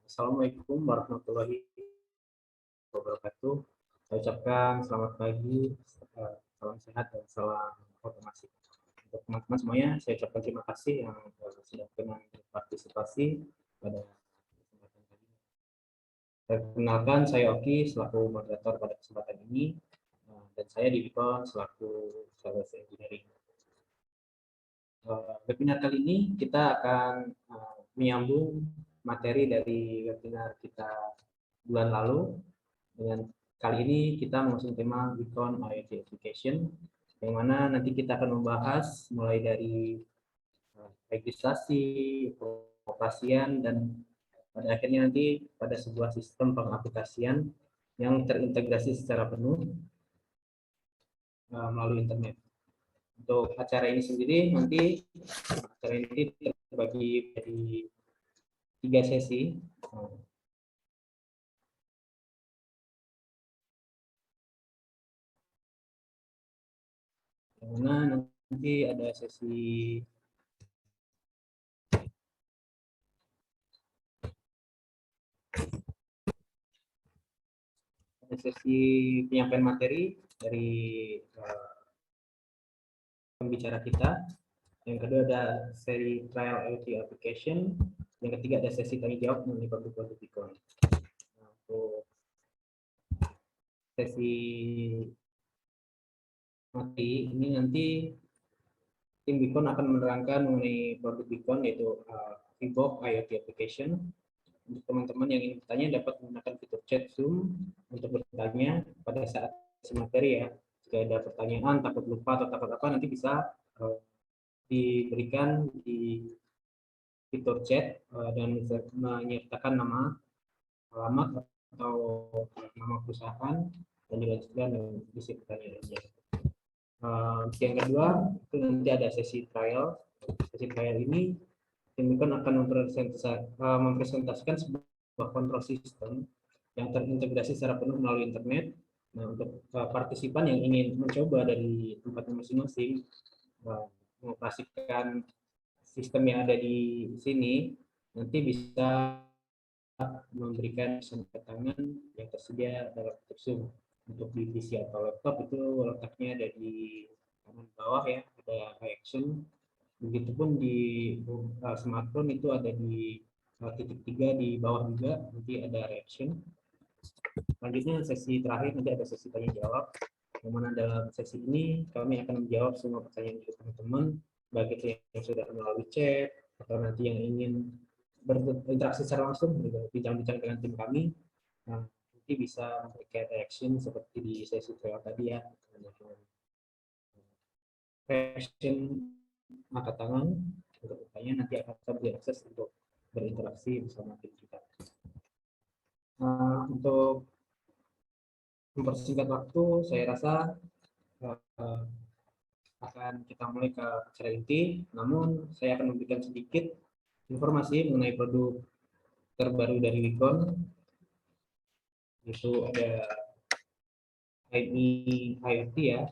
Assalamualaikum warahmatullahi wabarakatuh. Saya ucapkan selamat pagi, salam sehat dan salam otomasi. Untuk teman-teman semuanya, saya ucapkan terima kasih yang sudah pernah berpartisipasi pada kesempatan kali ini. Perkenalkan, saya Oki selaku moderator pada kesempatan ini, dan saya di Bikon selaku Sales Engineering. Webinar kali ini kita akan menyambung materi dari webinar kita bulan lalu. Dengan kali ini kita mengusung tema Beacon IoT Application, yang mana nanti kita akan membahas mulai dari registrasi, pengoperasian, dan pada akhirnya nanti pada sebuah sistem pengaplikasian yang terintegrasi secara penuh melalui internet. Untuk acara ini sendiri nanti acara ini terbagi dari 3 sesi. Yang mana nanti ada sesi penyampaian materi dari pembicara kita. Yang kedua ada seri trial IoT application. Yang ketiga ada sesi tanya jawab mengenai produk-produk Beacon. Untuk sesi materi ini nanti tim Beacon akan menerangkan mengenai produk Beacon, yaitu Vivox IoT Application. Untuk teman-teman yang ingin bertanya dapat menggunakan fitur chat Zoom untuk bertanya pada saat materi ya. Jika ada pertanyaan, takut lupa atau takut apa, nanti bisa diberikan di fitur chat dan menyertakan nama, alamat atau nama perusahaan dan dilanjutkan dengan isi pertanyaannya. Yang kedua itu nanti ada sesi trial. Sesi trial ini tim Beacon akan mempresentasikan sebuah kontrol sistem yang terintegrasi secara penuh melalui internet. Nah, untuk partisipan yang ingin mencoba dari tempatnya masing-masing mengoperasikan sistem yang ada di sini, nanti bisa memberikan tangan yang tersedia dalam Zoom. Untuk di PC atau laptop itu letaknya ada di kanan bawah ya, ada action. Begitupun di smartphone itu ada di titik 3 di bawah juga, nanti ada reaction. Selanjutnya sesi terakhir nanti ada sesi tanya jawab, yang mana dalam sesi ini kami akan menjawab semua pertanyaan dari teman-teman, baik itu yang sudah melalui chat atau nanti yang ingin berinteraksi secara langsung, bincang-bincang dengan tim kami. Nah, nanti bisa memberikan reaction seperti di sesi trial tadi ya, reaction angkat tangan untuk bertanya, nanti akan bisa diakses untuk berinteraksi bersama tim kita. Untuk mempersingkat waktu, saya rasa akan kita mulai ke acara inti, namun saya akan memberikan sedikit informasi mengenai produk terbaru dari Beacon. Itu ada IoT ya.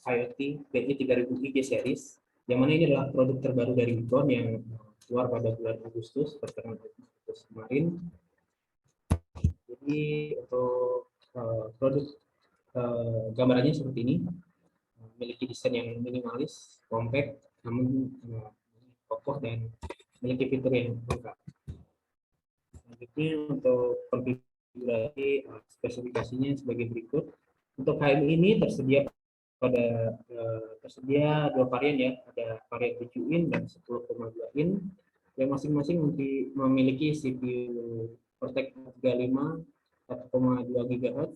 IoT PI 3000 IG series, yang mana ini adalah produk terbaru dari Beacon yang keluar pada bulan Agustus, pertengahan Agustus kemarin. Jadi untuk produk gambarannya seperti ini, memiliki desain yang minimalis, compact, namun kokoh dan memiliki fitur yang lengkap. Selanjutnya untuk konfigurasi spesifikasinya sebagai berikut. Untuk HMI ini tersedia dua varian ya, ada varian 7 in dan 10,2 in, yang masing-masing memiliki CPU Cortex 35 1,2 GHz.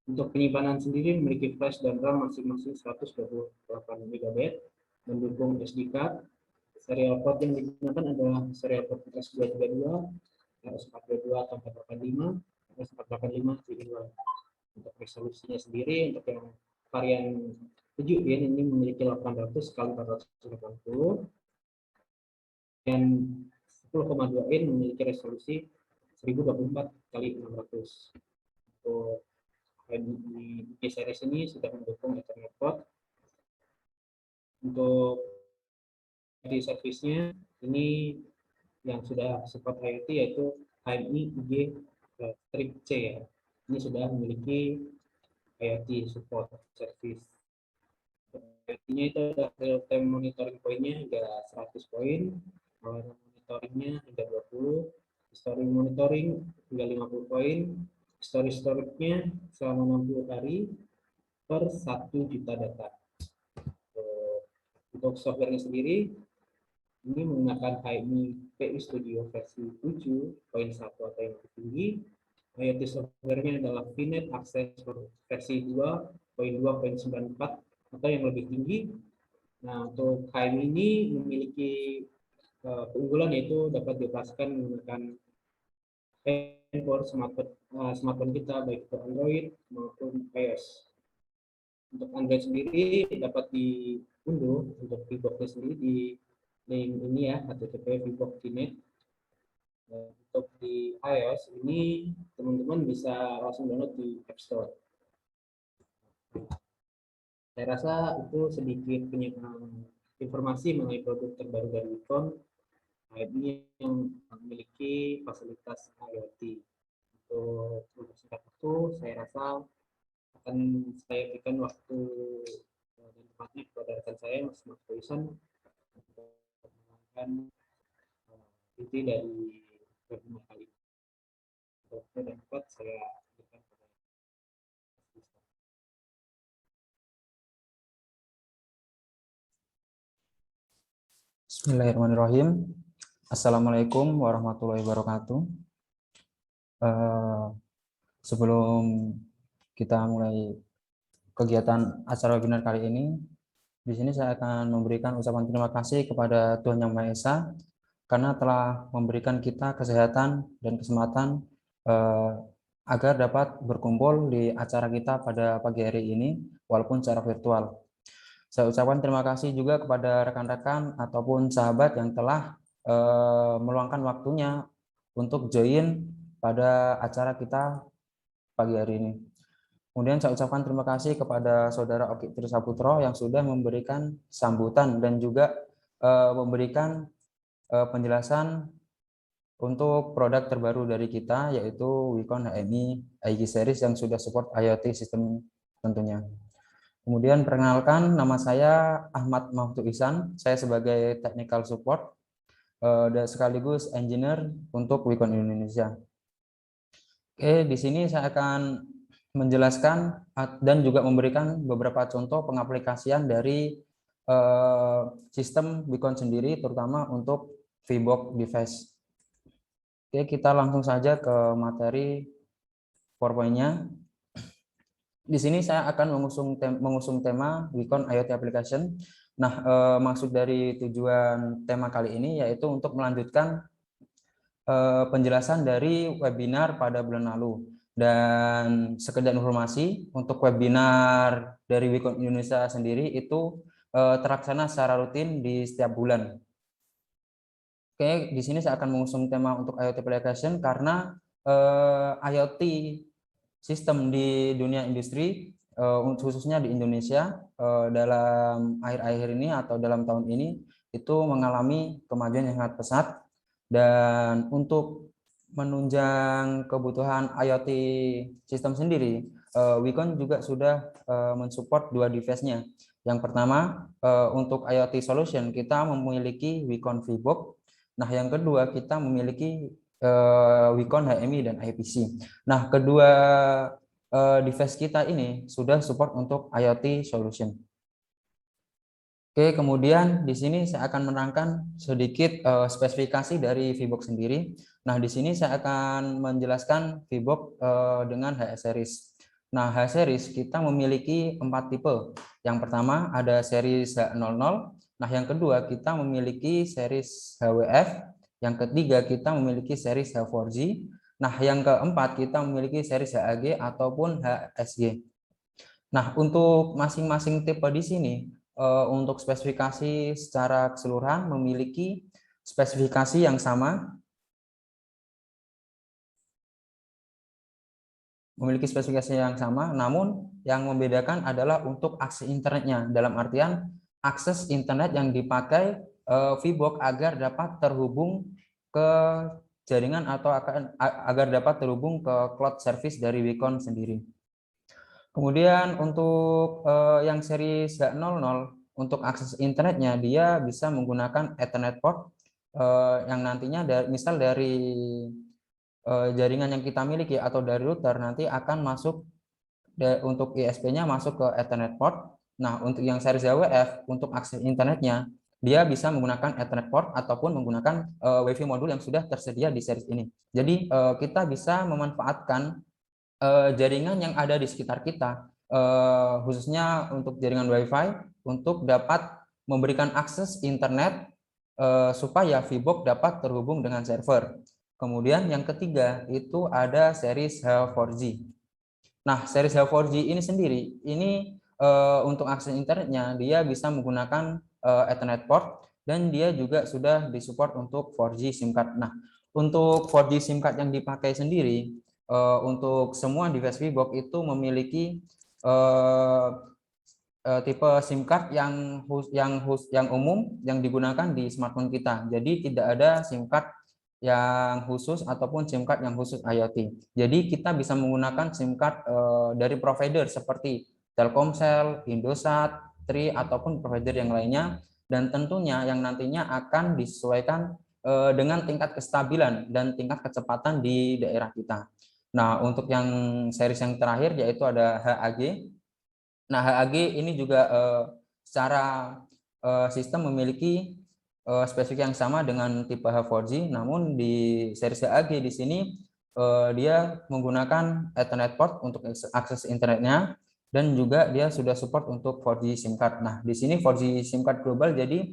Untuk penyimpanan sendiri memiliki flash dan RAM masing-masing 128 MB, mendukung SD card. Serial port yang digunakan adalah serial port S232, RS422 atau 485, RS485 3.2. Untuk resolusinya sendiri, untuk yang varian 7 in ini memiliki 800 x 480, dan 10,2 in memiliki resolusi 1024 x 600. Untuk di series ini sudah mendukung Ethernet port. Untuk di servisnya ini yang sudah support IoT yaitu HMI IG strip C ya. Ini sudah memiliki IoT support service. IoT-nya itu ada real time monitoring poinnya hingga 100 poin, monitoringnya hingga 20, history monitoring hingga 50 poin, storage-nya selama 60 hari per 1 juta data. Untuk softwarenya sendiri, ini menggunakan HMI PI Studio versi 7.1 atau yang lebih tinggi. IoT softwarenya adalah VNet Access versi 2.2.94 atau yang lebih tinggi. Nah, untuk HMI ini memiliki keunggulan yaitu dapat dioperasikan menggunakan handphone smartphone kita, baik itu Android maupun iOS. Untuk Android sendiri dapat diunduh untuk Vivox-nya sendiri di link ini ya, http://vivox.net. Untuk di iOS ini teman-teman bisa langsung download di App Store. Saya rasa itu sedikit informasi mengenai produk terbaru dari Wicon. Ini yang memiliki fasilitas IoT. Untuk singkat waktu, saya rasa akan saya berikan waktu dan tempatnya kepada rekan saya, Mas Tulisan, untuk mengenalkan inti dari webinar kali ini. Waktu dan tempat saya berikan kepada Mas Tulisan. Bismillahirrahmanirrahim. Assalamualaikum warahmatullahi wabarakatuh. Sebelum kita mulai kegiatan acara webinar kali ini, di sini saya akan memberikan ucapan terima kasih kepada Tuhan Yang Maha Esa karena telah memberikan kita kesehatan dan kesempatan agar dapat berkumpul di acara kita pada pagi hari ini walaupun secara virtual. Saya ucapkan terima kasih juga kepada rekan-rekan ataupun sahabat yang telah meluangkan waktunya untuk join pada acara kita pagi hari ini. Kemudian saya ucapkan terima kasih kepada Saudara Oki Trisaputro yang sudah memberikan sambutan dan juga memberikan penjelasan untuk produk terbaru dari kita, yaitu Wicon HMI IG Series yang sudah support IoT system tentunya. Kemudian perkenalkan, nama saya Ahmad Mahfud Ihsan, saya sebagai technical support dan sekaligus engineer untuk Wicon Indonesia. Oke, di sini saya akan menjelaskan dan juga memberikan beberapa contoh pengaplikasian dari sistem Wicon sendiri, terutama untuk VBox device. Oke, kita langsung saja ke materi PowerPoint-nya. Di sini saya akan mengusung tema Wicon IoT Application. Nah, maksud dari tujuan tema kali ini yaitu untuk melanjutkan penjelasan dari webinar pada bulan lalu. Dan sekedar informasi, untuk webinar dari Wicon Indonesia sendiri itu terlaksana secara rutin di setiap bulan. Oke, di sini saya akan mengusung tema untuk IoT Application karena IoT sistem di dunia industri, khususnya di Indonesia, dalam akhir-akhir ini atau dalam tahun ini itu mengalami kemajuan yang sangat pesat. Dan untuk menunjang kebutuhan IoT sistem sendiri, Wicon juga sudah mensupport dua device-nya. Yang pertama, untuk IoT solution kita memiliki Wicon VBox. Nah, yang kedua kita memiliki Wicon HMI dan IPC. Nah, kedua device kita ini sudah support untuk IoT solution. Oke, kemudian di sini saya akan menerangkan sedikit spesifikasi dari VBox sendiri. Nah, di sini saya akan menjelaskan VBox dengan HS series. Nah, HS series kita memiliki 4 tipe. Yang pertama ada series H00. Nah, yang kedua kita memiliki series HWF. Yang ketiga kita memiliki series H4G. Nah, yang keempat kita memiliki series HAG ataupun HSG. Nah, untuk masing-masing tipe di sini, untuk spesifikasi secara keseluruhan memiliki spesifikasi yang sama. Namun yang membedakan adalah untuk akses internetnya. Dalam artian akses internet yang dipakai VBox agar dapat terhubung ke jaringan atau agar dapat terhubung ke cloud service dari Wicon sendiri. Kemudian untuk yang seri H00 untuk akses internetnya dia bisa menggunakan Ethernet port yang nantinya misal dari jaringan yang kita miliki atau dari router nanti akan masuk untuk ISP-nya masuk ke Ethernet port. Nah, untuk yang seri HWF untuk akses internetnya dia bisa menggunakan Ethernet port ataupun menggunakan WiFi modul yang sudah tersedia di seri ini. Jadi kita bisa memanfaatkan jaringan yang ada di sekitar kita, khususnya untuk jaringan WiFi untuk dapat memberikan akses internet supaya VBox dapat terhubung dengan server. Kemudian yang ketiga itu ada series H4G. Nah, series H4G ini sendiri ini untuk akses internetnya dia bisa menggunakan Ethernet port dan dia juga sudah disupport untuk 4G SIM card. Nah, untuk 4G SIM card yang dipakai sendiri untuk semua device VBox itu memiliki tipe SIM card yang umum yang digunakan di smartphone kita. Jadi tidak ada SIM card yang khusus ataupun SIM card yang khusus IoT. Jadi kita bisa menggunakan SIM card dari provider seperti Telkomsel, Indosat, Tri ataupun provider yang lainnya, dan tentunya yang nantinya akan disesuaikan dengan tingkat kestabilan dan tingkat kecepatan di daerah kita. Nah, untuk yang series yang terakhir yaitu ada HAG. Nah, HAG ini juga secara sistem memiliki spesifik yang sama dengan tipe H4G, namun di series HAG di sini dia menggunakan Ethernet port untuk akses internetnya, dan juga dia sudah support untuk 4G SIM card. Nah, di sini 4G SIM card global, jadi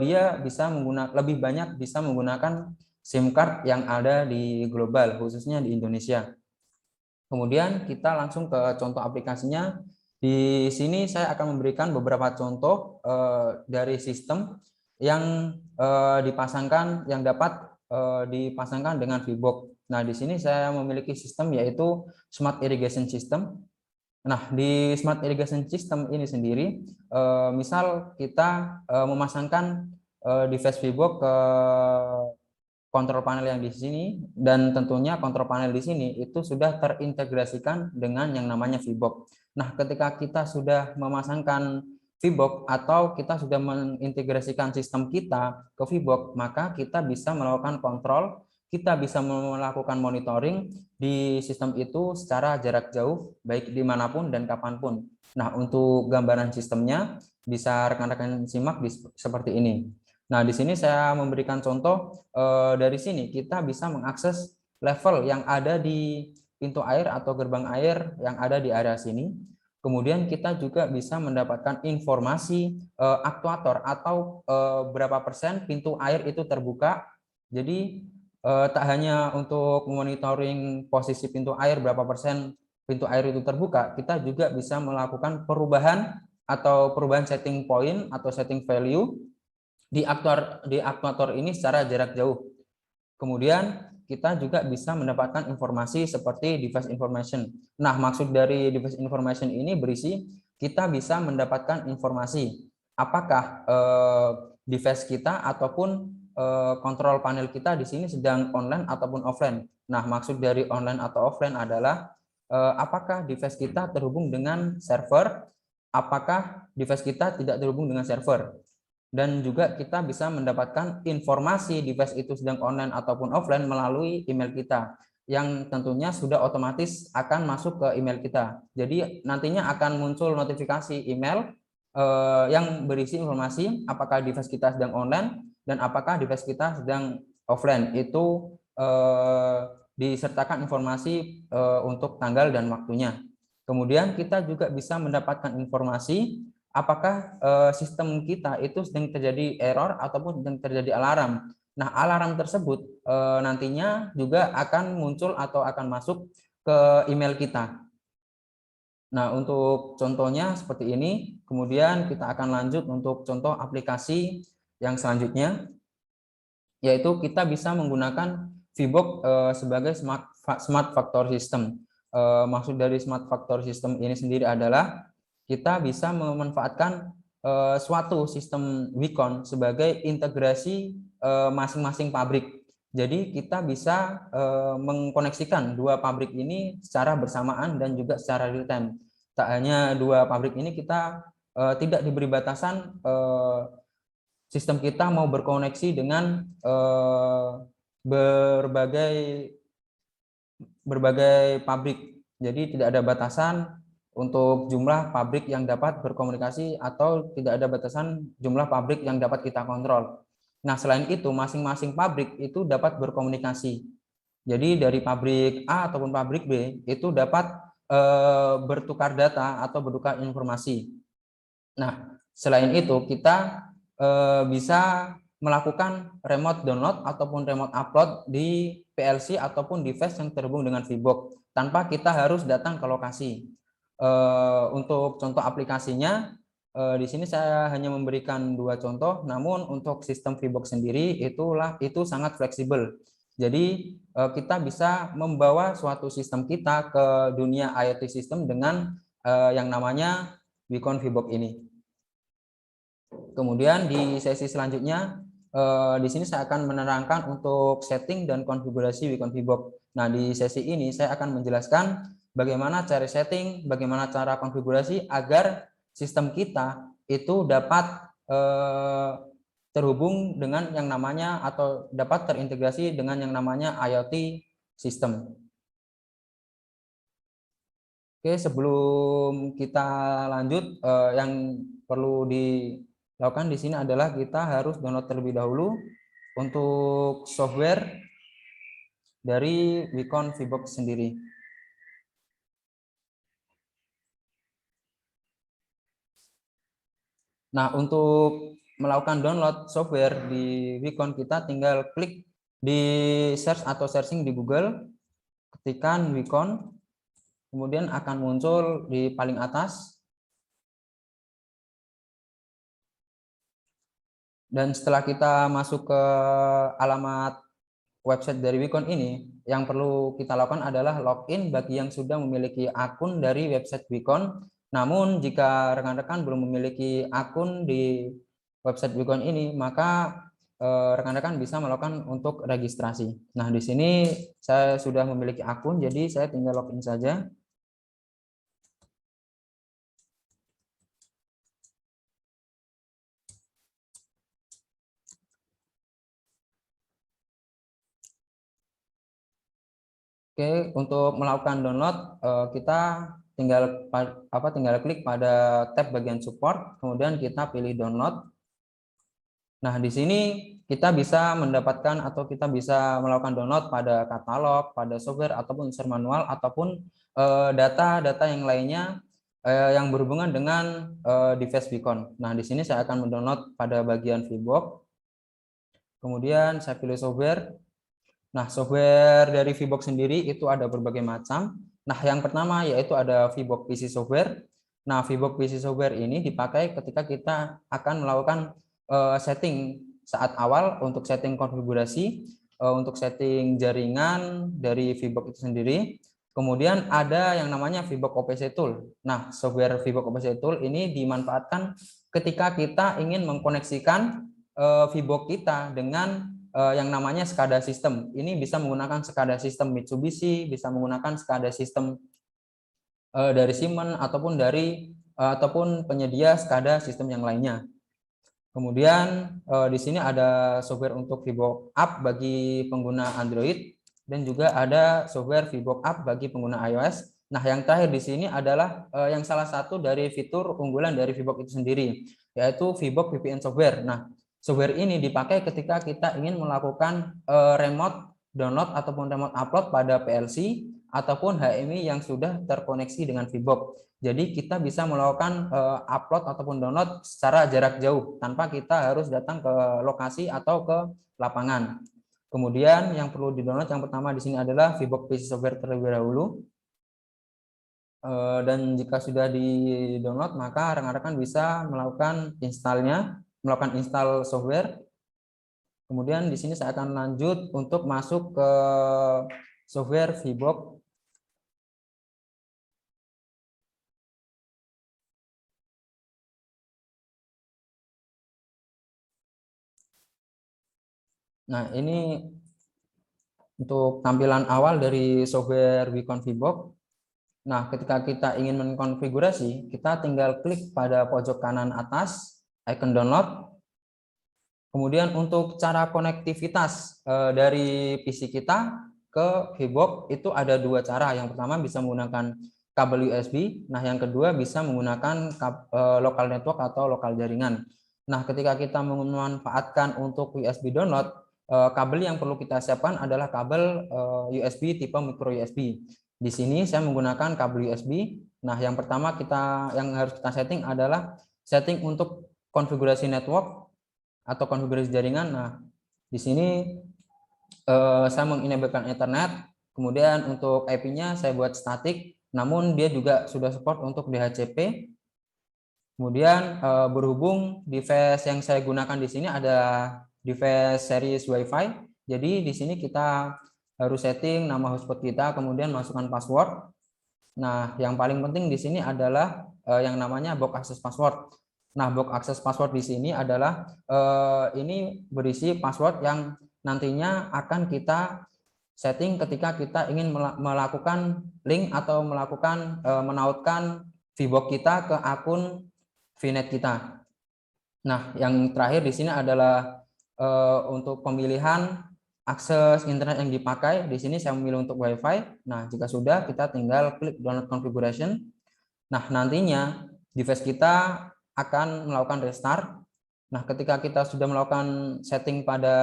dia bisa lebih banyak bisa menggunakan SIM card yang ada di global, khususnya di Indonesia. Kemudian kita langsung ke contoh aplikasinya. Di sini saya akan memberikan beberapa contoh dari sistem yang dapat dipasangkan dengan VBox. Nah, di sini saya memiliki sistem yaitu Smart Irrigation System. Nah, di Smart Irrigation System ini sendiri, misal kita memasangkan device VBox ke kontrol panel yang di sini, dan tentunya kontrol panel di sini itu sudah terintegrasikan dengan yang namanya VBox. Nah, ketika kita sudah memasangkan VBox atau kita sudah mengintegrasikan sistem kita ke VBox, maka kita bisa melakukan kontrol, kita bisa melakukan monitoring di sistem itu secara jarak jauh, baik dimanapun dan kapanpun. Nah, untuk gambaran sistemnya bisa rekan-rekan simak seperti ini. Nah, di sini saya memberikan contoh dari sini kita bisa mengakses level yang ada di pintu air atau gerbang air yang ada di area sini. Kemudian kita juga bisa mendapatkan informasi aktuator atau berapa persen pintu air itu terbuka. Jadi tak hanya untuk monitoring posisi pintu air, berapa persen pintu air itu terbuka, kita juga bisa melakukan perubahan setting point atau setting value di aktuator ini secara jarak jauh. Kemudian kita juga bisa mendapatkan informasi seperti device information. Nah, maksud dari device information ini berisi kita bisa mendapatkan informasi apakah device kita ataupun kontrol panel kita di sini sedang online ataupun offline. Nah, maksud dari online atau offline adalah apakah device kita terhubung dengan server, apakah device kita tidak terhubung dengan server. Dan juga kita bisa mendapatkan informasi device itu sedang online ataupun offline melalui email kita, yang tentunya sudah otomatis akan masuk ke email kita. Jadi nantinya akan muncul notifikasi email yang berisi informasi apakah device kita sedang online dan apakah device kita sedang offline. Itu disertakan informasi untuk tanggal dan waktunya. Kemudian kita juga bisa mendapatkan informasi apakah sistem kita itu sedang terjadi error ataupun sedang terjadi alarm. Nah, alarm tersebut nantinya juga akan muncul atau akan masuk ke email kita. Nah, untuk contohnya seperti ini. Kemudian kita akan lanjut untuk contoh aplikasi yang selanjutnya, yaitu kita bisa menggunakan VBox sebagai smart factory system. Maksud dari smart factory system ini sendiri adalah kita bisa memanfaatkan suatu sistem Wacom sebagai integrasi masing-masing pabrik. Jadi kita bisa mengkoneksikan dua pabrik ini secara bersamaan dan juga secara real time. Tak hanya dua pabrik ini, kita tidak diberi batasan sistem kita mau berkoneksi dengan berbagai pabrik. Jadi tidak ada batasan untuk jumlah pabrik yang dapat berkomunikasi atau tidak ada batasan jumlah pabrik yang dapat kita kontrol. Nah, selain itu masing-masing pabrik itu dapat berkomunikasi. Jadi dari pabrik A ataupun pabrik B itu dapat bertukar data atau bertukar informasi. Nah, selain itu kita bisa melakukan remote download ataupun remote upload di PLC ataupun device yang terhubung dengan VBox tanpa kita harus datang ke lokasi. Untuk contoh aplikasinya, di sini saya hanya memberikan dua contoh, namun untuk sistem VBox sendiri itu sangat fleksibel. Jadi kita bisa membawa suatu sistem kita ke dunia IoT system dengan yang namanya Vicon VBox ini. Kemudian di sesi selanjutnya di sini saya akan menerangkan untuk setting dan konfigurasi Vicon VBox. Nah, di sesi ini saya akan menjelaskan bagaimana cara setting, bagaimana cara konfigurasi agar sistem kita itu dapat terhubung dengan yang namanya atau dapat terintegrasi dengan yang namanya IoT system. Oke, sebelum kita lanjut, yang perlu dilakukan di sini adalah kita harus download terlebih dahulu untuk software dari Vicon VBox sendiri. Nah, untuk melakukan download software di Vicon, kita tinggal klik di search atau searching di Google, ketikkan Vicon, kemudian akan muncul di paling atas. Dan setelah kita masuk ke alamat website dari Vicon ini, yang perlu kita lakukan adalah login bagi yang sudah memiliki akun dari website Vicon. Namun jika rekan-rekan belum memiliki akun di website Vicon ini, maka rekan-rekan bisa melakukan untuk registrasi. Nah, di sini saya sudah memiliki akun, jadi saya tinggal login saja. Oke, untuk melakukan download kita tinggal klik pada tab bagian support, kemudian kita pilih download. Nah, di sini kita bisa mendapatkan atau kita bisa melakukan download pada katalog, pada software ataupun unsur manual ataupun data-data yang lainnya yang berhubungan dengan device Vicon. Nah, di sini saya akan mendownload pada bagian VBox. Kemudian saya pilih software. Nah, software dari VBox sendiri itu ada berbagai macam. Nah, yang pertama yaitu ada VBox PC software. Nah, VBox PC software ini dipakai ketika kita akan melakukan setting saat awal untuk setting konfigurasi, untuk setting jaringan dari VBox itu sendiri. Kemudian ada yang namanya VBox OPC Tool. Nah, software VBox OPC Tool ini dimanfaatkan ketika kita ingin mengkoneksikan VBox kita dengan yang namanya SCADA system. Ini bisa menggunakan SCADA system Mitsubishi, bisa menggunakan SCADA system dari Siemens ataupun penyedia SCADA system yang lainnya. Kemudian di sini ada software untuk VBox App bagi pengguna Android dan juga ada software VBox App bagi pengguna iOS. Nah, yang terakhir di sini adalah yang salah satu dari fitur unggulan dari VBox itu sendiri, yaitu VBox VPN software. Nah, software ini dipakai ketika kita ingin melakukan remote download ataupun remote upload pada PLC ataupun HMI yang sudah terkoneksi dengan VBox. Jadi kita bisa melakukan upload ataupun download secara jarak jauh tanpa kita harus datang ke lokasi atau ke lapangan. Kemudian yang perlu di-download yang pertama di sini adalah VBox PC software terlebih dahulu. Dan jika sudah di-download maka rekan-rekan bisa melakukan install software. Kemudian di sini saya akan lanjut untuk masuk ke software VBox. Nah, ini untuk tampilan awal dari software Vicon VBox. Nah, ketika kita ingin mengkonfigurasi, kita tinggal klik pada pojok kanan atas icon download. Kemudian untuk cara konektivitas dari PC kita ke VBox itu ada dua cara. Yang pertama bisa menggunakan kabel USB. Nah, yang kedua bisa menggunakan local network atau lokal jaringan. Nah, ketika kita memanfaatkan untuk USB download, kabel yang perlu kita siapkan adalah kabel USB tipe micro USB. Di sini saya menggunakan kabel USB. Nah, yang pertama yang harus kita setting adalah setting untuk konfigurasi network atau konfigurasi jaringan. Nah, di sini saya mengenablekan Ethernet. Kemudian untuk IP-nya saya buat static, namun dia juga sudah support untuk DHCP. Kemudian berhubung device yang saya gunakan di sini ada device series WiFi. Jadi di sini kita harus setting nama hotspot kita, kemudian masukkan password. Nah, yang paling penting di sini adalah yang namanya box access password. Nah, box access password di sini adalah ini berisi password yang nantinya akan kita setting ketika kita ingin melakukan link atau melakukan menautkan VBox kita ke akun VNet kita. Nah, yang terakhir di sini adalah untuk pemilihan akses internet yang dipakai. Di sini saya memilih untuk WiFi. Nah, jika sudah, kita tinggal klik download configuration. Nah, nantinya device kita akan melakukan restart. Nah, ketika kita sudah melakukan setting pada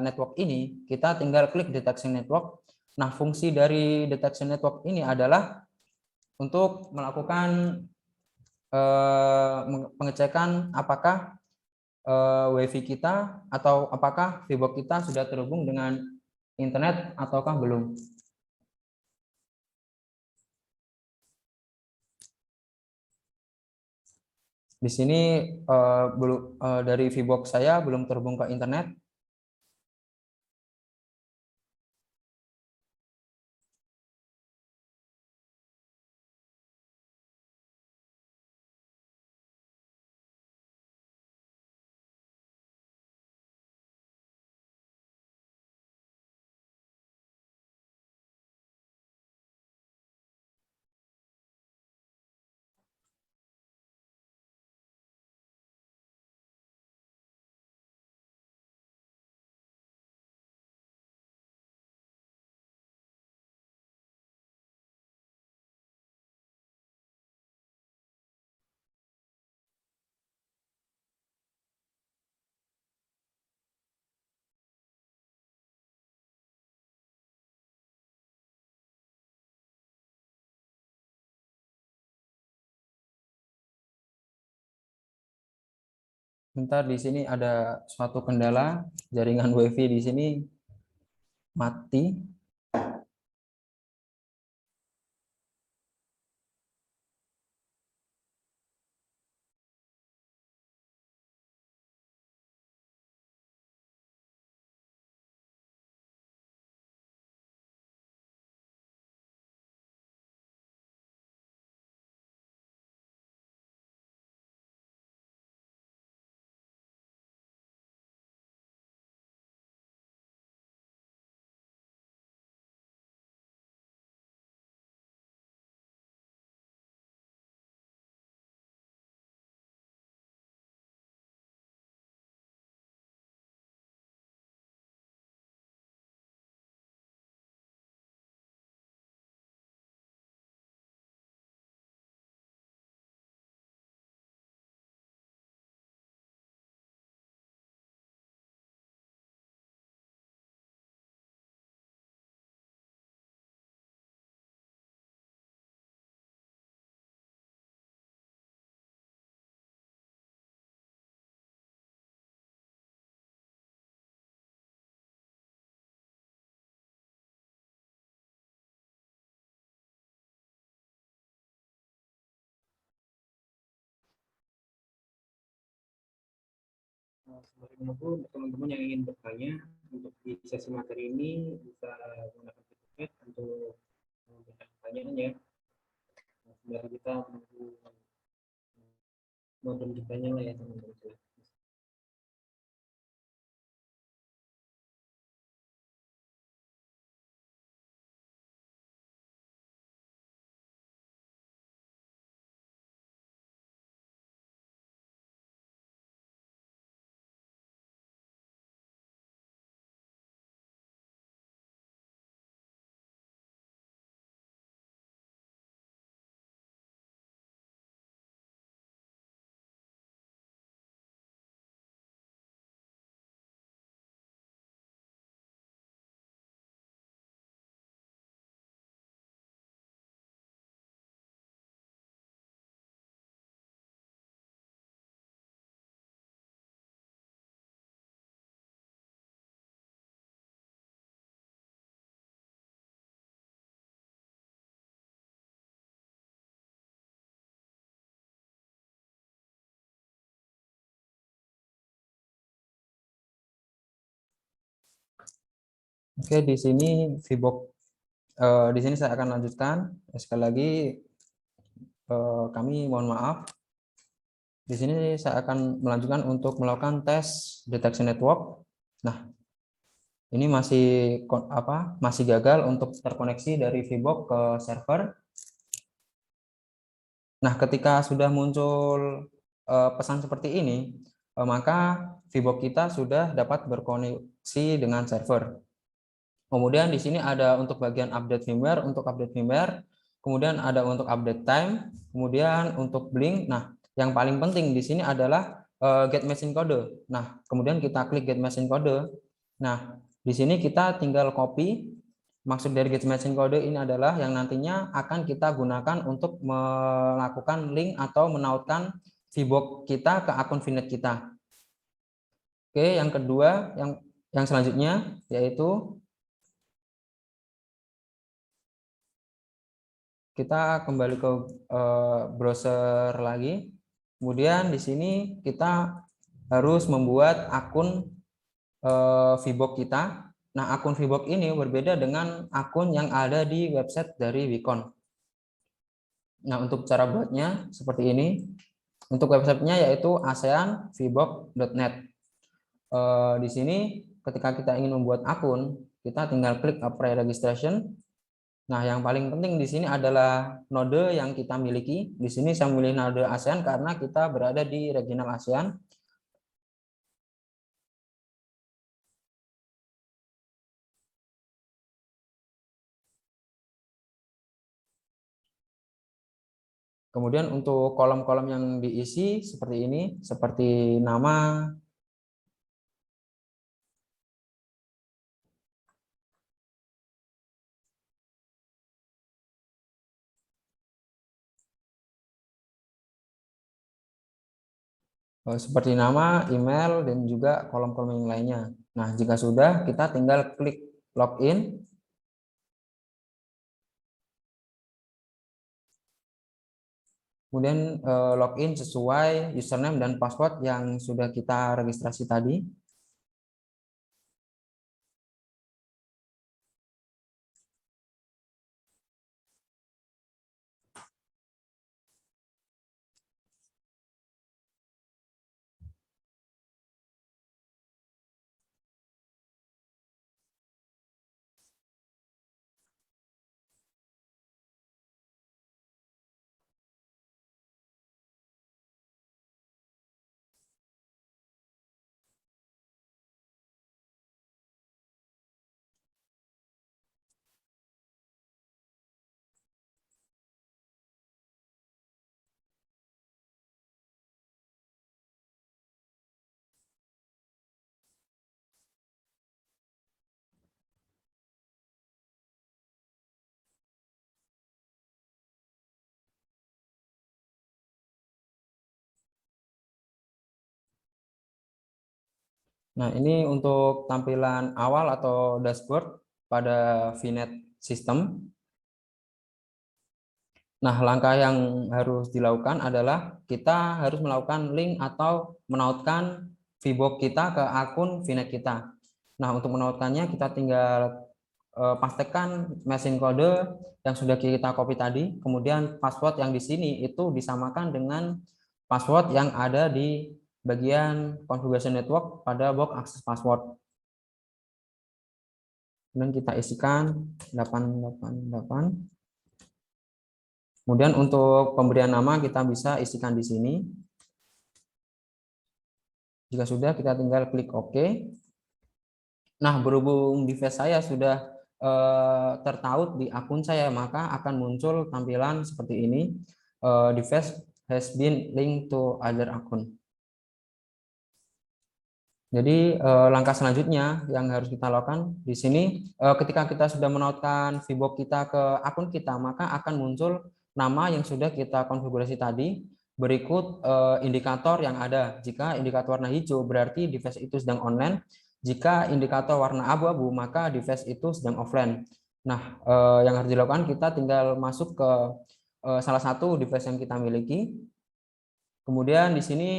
network ini, kita tinggal klik detection network. Nah, fungsi dari detection network ini adalah untuk melakukan pengecekan apakah WiFi kita atau apakah VBox kita sudah terhubung dengan internet ataukah belum. Di sini dari VBox saya belum terhubung ke internet. Bentar, di sini ada suatu kendala, jaringan WiFi di sini mati. Sembari menunggu, untuk teman-teman yang ingin bertanya untuk di sesi materi ini bisa menggunakan chat untuk memberikan pertanyaan ya. Sembari kita menunggu modem kitanya lah ya teman-teman. Oke, di sini VBox di sini saya akan lanjutkan sekali lagi. kami mohon maaf. Di sini saya akan melanjutkan untuk melakukan tes deteksi network. Nah, ini masih gagal untuk terkoneksi dari VBox ke server. Nah, ketika sudah muncul pesan seperti ini, maka VBox kita sudah dapat berkoneksi dengan server. Kemudian di sini ada untuk bagian update firmware, kemudian ada untuk update time, kemudian untuk blink. Nah, yang paling penting di sini adalah get machine code. Nah, kemudian kita klik get machine code. Nah, di sini kita tinggal copy. Maksud dari get machine code ini adalah yang nantinya akan kita gunakan untuk melakukan link atau menautkan VBox kita ke akun VNet kita. Oke, yang kedua, yang selanjutnya yaitu kita kembali ke browser lagi. Kemudian di sini kita harus membuat akun VBox kita. Nah, akun VBox ini berbeda dengan akun yang ada di website dari Wikon. Nah, untuk cara buatnya seperti ini. Untuk websitenya yaitu aseanvbox.net. Di sini ketika kita ingin membuat akun, kita tinggal klik apply registration. Nah, yang paling penting di sini adalah node yang kita miliki. Di sini saya memilih node ASEAN karena kita berada di regional ASEAN. Kemudian untuk kolom-kolom yang diisi seperti ini, seperti nama, seperti nama, email, dan juga kolom-kolom yang lainnya. Nah, jika sudah, kita tinggal klik login. Kemudian login sesuai username dan password yang sudah kita registrasi tadi. Nah, ini untuk tampilan awal atau dashboard pada VNet System. Nah, langkah yang harus dilakukan adalah kita harus melakukan link atau menautkan VBox kita ke akun VNet kita. Nah, untuk menautkannya kita tinggal pastikan machine code yang sudah kita copy tadi, kemudian password yang di sini itu disamakan dengan password yang ada di bagian configuration network pada box access password. Kemudian kita isikan 888. Kemudian untuk pemberian nama kita bisa isikan di sini. Jika sudah, kita tinggal klik OK. Nah, berhubung device saya sudah tertaut di akun saya, maka akan muncul tampilan seperti ini. Device has been linked to other account. Jadi langkah selanjutnya yang harus kita lakukan di sini, ketika kita sudah menautkan VBox kita ke akun kita, maka akan muncul nama yang sudah kita konfigurasi tadi, berikut indikator yang ada. Jika indikator warna hijau berarti device itu sedang online, jika indikator warna abu-abu maka device itu sedang offline. Nah, yang harus dilakukan kita tinggal masuk ke salah satu device yang kita miliki. Kemudian di sini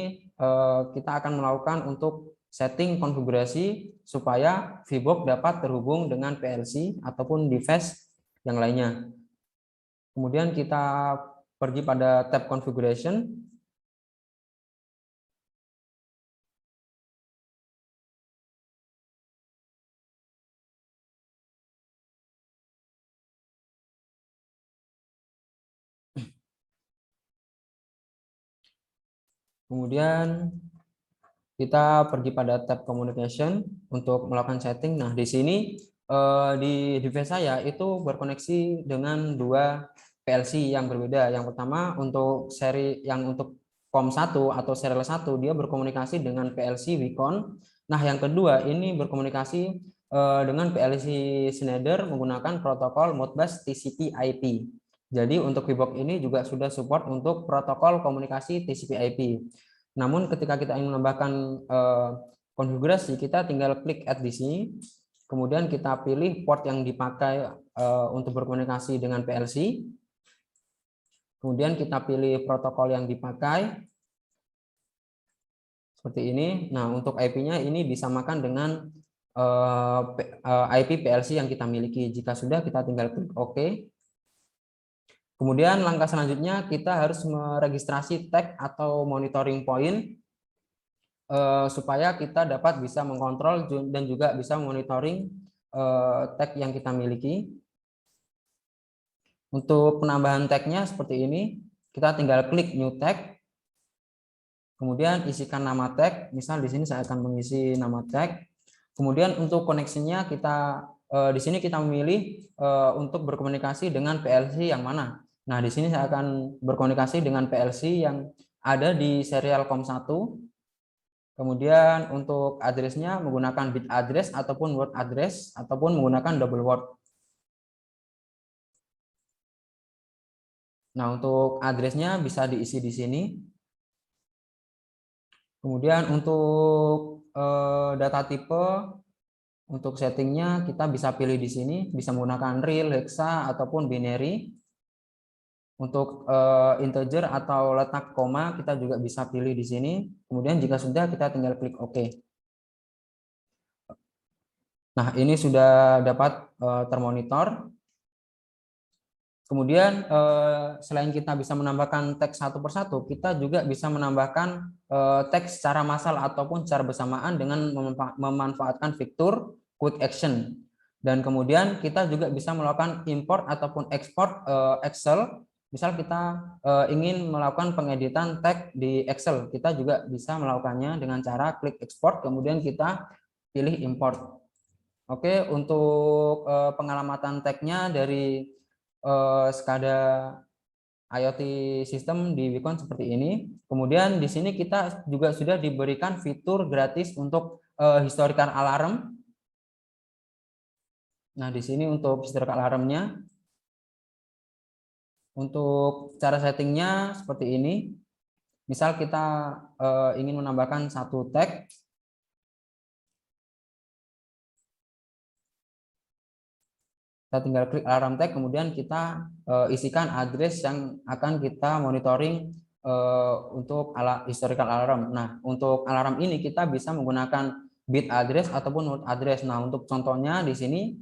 kita akan melakukan untuk setting konfigurasi supaya VBox dapat terhubung dengan PLC ataupun device yang lainnya. Kemudian kita pergi pada tab configuration. Kemudian kita pergi pada tab communication untuk melakukan setting. Nah, di sini di device saya itu berkoneksi dengan dua PLC yang berbeda. Yang pertama untuk seri yang untuk COM1 atau serial 1 dia berkomunikasi dengan PLC Wacom. Nah, yang kedua ini berkomunikasi dengan PLC Schneider menggunakan protokol Modbus TCP/IP. Jadi untuk VBox ini juga sudah support untuk protokol komunikasi TCP/IP. Namun ketika kita ingin menambahkan konfigurasi, kita tinggal klik add di sini. Kemudian kita pilih port yang dipakai untuk berkomunikasi dengan PLC. Kemudian kita pilih protokol yang dipakai. Seperti ini. Nah, untuk IP-nya ini disamakan dengan IP PLC yang kita miliki. Jika sudah, kita tinggal klik OK. Kemudian langkah selanjutnya kita harus meregistrasi tag atau monitoring point supaya kita dapat bisa mengkontrol dan juga bisa monitoring tag yang kita miliki. Untuk penambahan tagnya seperti ini, kita tinggal klik new tag. Kemudian isikan nama tag, misal di sini saya akan mengisi nama tag. Kemudian untuk koneksinya kita di sini kita memilih untuk berkomunikasi dengan PLC yang mana. Nah, di sini saya akan berkomunikasi dengan PLC yang ada di serial COM1. Kemudian untuk address-nya menggunakan bit address ataupun word address ataupun menggunakan double word. Nah, untuk address-nya bisa diisi di sini. Kemudian untuk data tipe untuk settingnya kita bisa pilih di sini, bisa menggunakan real, hexa ataupun binary. Untuk integer atau letak koma kita juga bisa pilih di sini. Kemudian jika sudah kita tinggal klik OK. Nah, ini sudah dapat termonitor. Kemudian selain kita bisa menambahkan teks satu persatu, kita juga bisa menambahkan teks secara massal ataupun secara bersamaan dengan memanfaatkan fitur quick action. Dan kemudian kita juga bisa melakukan import ataupun export Excel. Misal kita ingin melakukan pengeditan tag di Excel, kita juga bisa melakukannya dengan cara klik export, kemudian kita pilih import. Oke, untuk pengalamatan tagnya dari SCADA IoT sistem di Wacom seperti ini. Kemudian di sini kita juga sudah diberikan fitur gratis untuk historical alarm. Nah, di sini untuk historical alarmnya. Untuk cara settingnya seperti ini. Misal kita ingin menambahkan satu tag. Kita tinggal klik alarm tag, kemudian kita isikan address yang akan kita monitoring untuk historical alarm. Nah, untuk alarm ini kita bisa menggunakan bit address ataupun word address. Nah, untuk contohnya di sini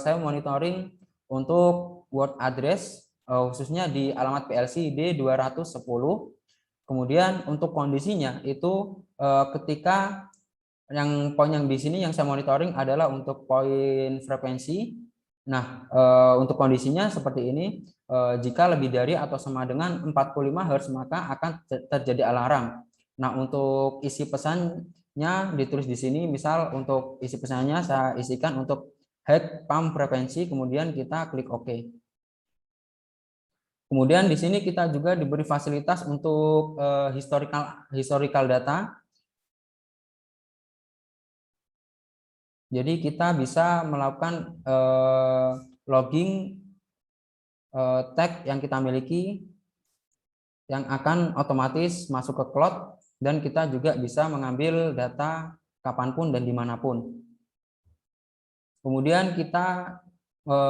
saya monitoring untuk word address khususnya di alamat PLC D210. Kemudian untuk kondisinya itu ketika yang poin yang di sini yang saya monitoring adalah untuk poin frekuensi. Nah, untuk kondisinya seperti ini, jika lebih dari atau sama dengan 45 Hz maka akan terjadi alarm. Nah, untuk isi pesannya ditulis di sini, misal untuk isi pesannya saya isikan untuk head pump frekuensi, kemudian kita klik OK. Kemudian di sini kita juga diberi fasilitas untuk historical data. Jadi kita bisa melakukan logging tag yang kita miliki yang akan otomatis masuk ke cloud, dan kita juga bisa mengambil data kapanpun dan dimanapun. Kemudian kita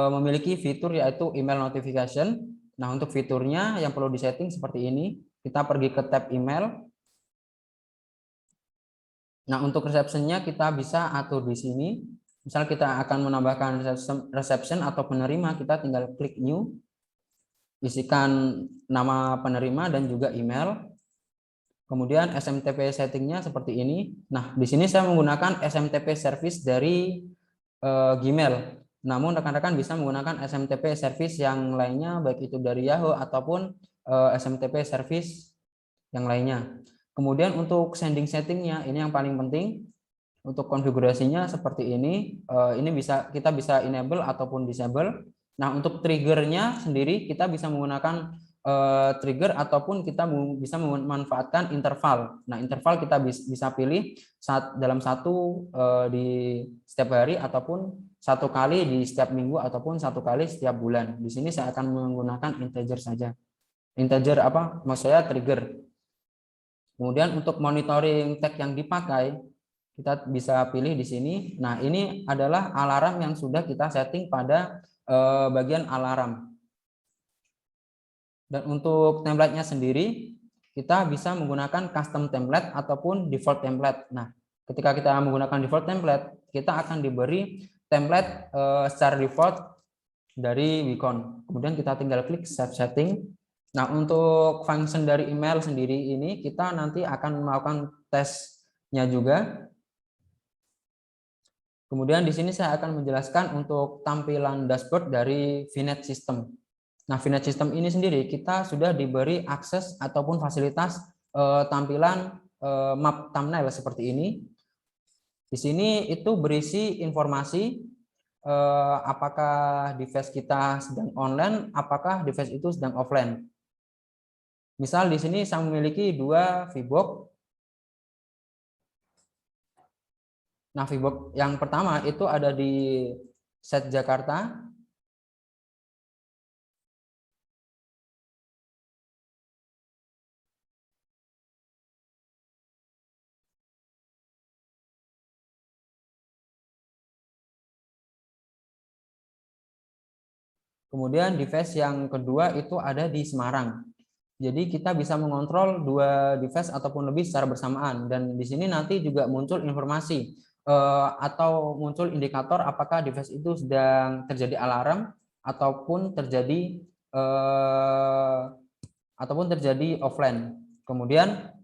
memiliki fitur yaitu email notification. Nah, untuk fiturnya yang perlu disetting seperti ini. Kita pergi ke tab email. Nah, untuk reception-nya kita bisa atur di sini. Misal kita akan menambahkan reception atau penerima, kita tinggal klik new. isikan nama penerima dan juga email. Kemudian SMTP settingnya seperti ini. Nah, di sini saya menggunakan SMTP service dari Gmail. Namun rekan-rekan bisa menggunakan SMTP service yang lainnya, baik itu dari Yahoo ataupun SMTP service yang lainnya. Kemudian untuk sending settingnya, ini yang paling penting. Untuk konfigurasinya seperti ini. Ini kita bisa enable ataupun disable. Nah, untuk triggernya sendiri kita bisa menggunakan trigger ataupun kita bisa memanfaatkan interval. Nah, interval kita bisa pilih dalam satu di setiap hari ataupun satu kali di setiap minggu ataupun satu kali setiap bulan. Di sini saya akan menggunakan integer saja. Integer apa? Maksud saya trigger. Kemudian untuk monitoring tag yang dipakai kita bisa pilih di sini. Nah, ini adalah alarm yang sudah kita setting pada bagian alarm. Dan untuk template-nya sendiri, kita bisa menggunakan custom template ataupun default template. Nah, ketika kita menggunakan default template, kita akan diberi template secara default dari Wacom. Kemudian kita tinggal klik save setting. Nah, untuk function dari email sendiri ini, kita nanti akan melakukan tesnya juga. Kemudian di sini saya akan menjelaskan untuk tampilan dashboard dari VNet System. Nah, VNet System ini sendiri kita sudah diberi akses ataupun fasilitas tampilan map thumbnail seperti ini. Di sini itu berisi informasi apakah device kita sedang online, apakah device itu sedang offline. Misal di sini saya memiliki 2 VBox. Nah, VBox yang pertama itu ada di set Jakarta. Kemudian device yang kedua itu ada di Semarang. Jadi kita bisa mengontrol 2 device ataupun lebih secara bersamaan. Dan di sini nanti juga muncul informasi atau muncul indikator apakah device itu sedang terjadi alarm ataupun terjadi offline. Kemudian,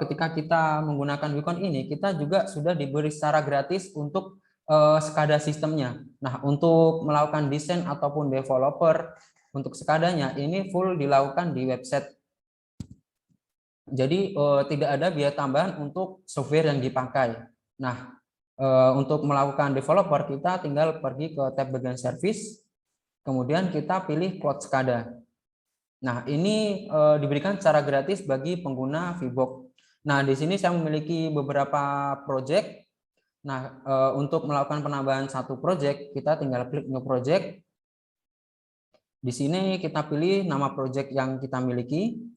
ketika kita menggunakan Wacom ini, kita juga sudah diberi secara gratis untuk SCADA sistemnya. Nah, untuk melakukan desain ataupun developer untuk SCADA-nya ini full dilakukan di website. Jadi tidak ada biaya tambahan untuk software yang dipakai. Nah, untuk melakukan developer kita tinggal pergi ke tab bagian service, kemudian kita pilih Cloud SCADA. Nah, ini diberikan secara gratis bagi pengguna VBox. Nah, di sini saya memiliki beberapa project. Nah, untuk melakukan penambahan satu project, kita tinggal klik new project. Di sini kita pilih nama project yang kita miliki.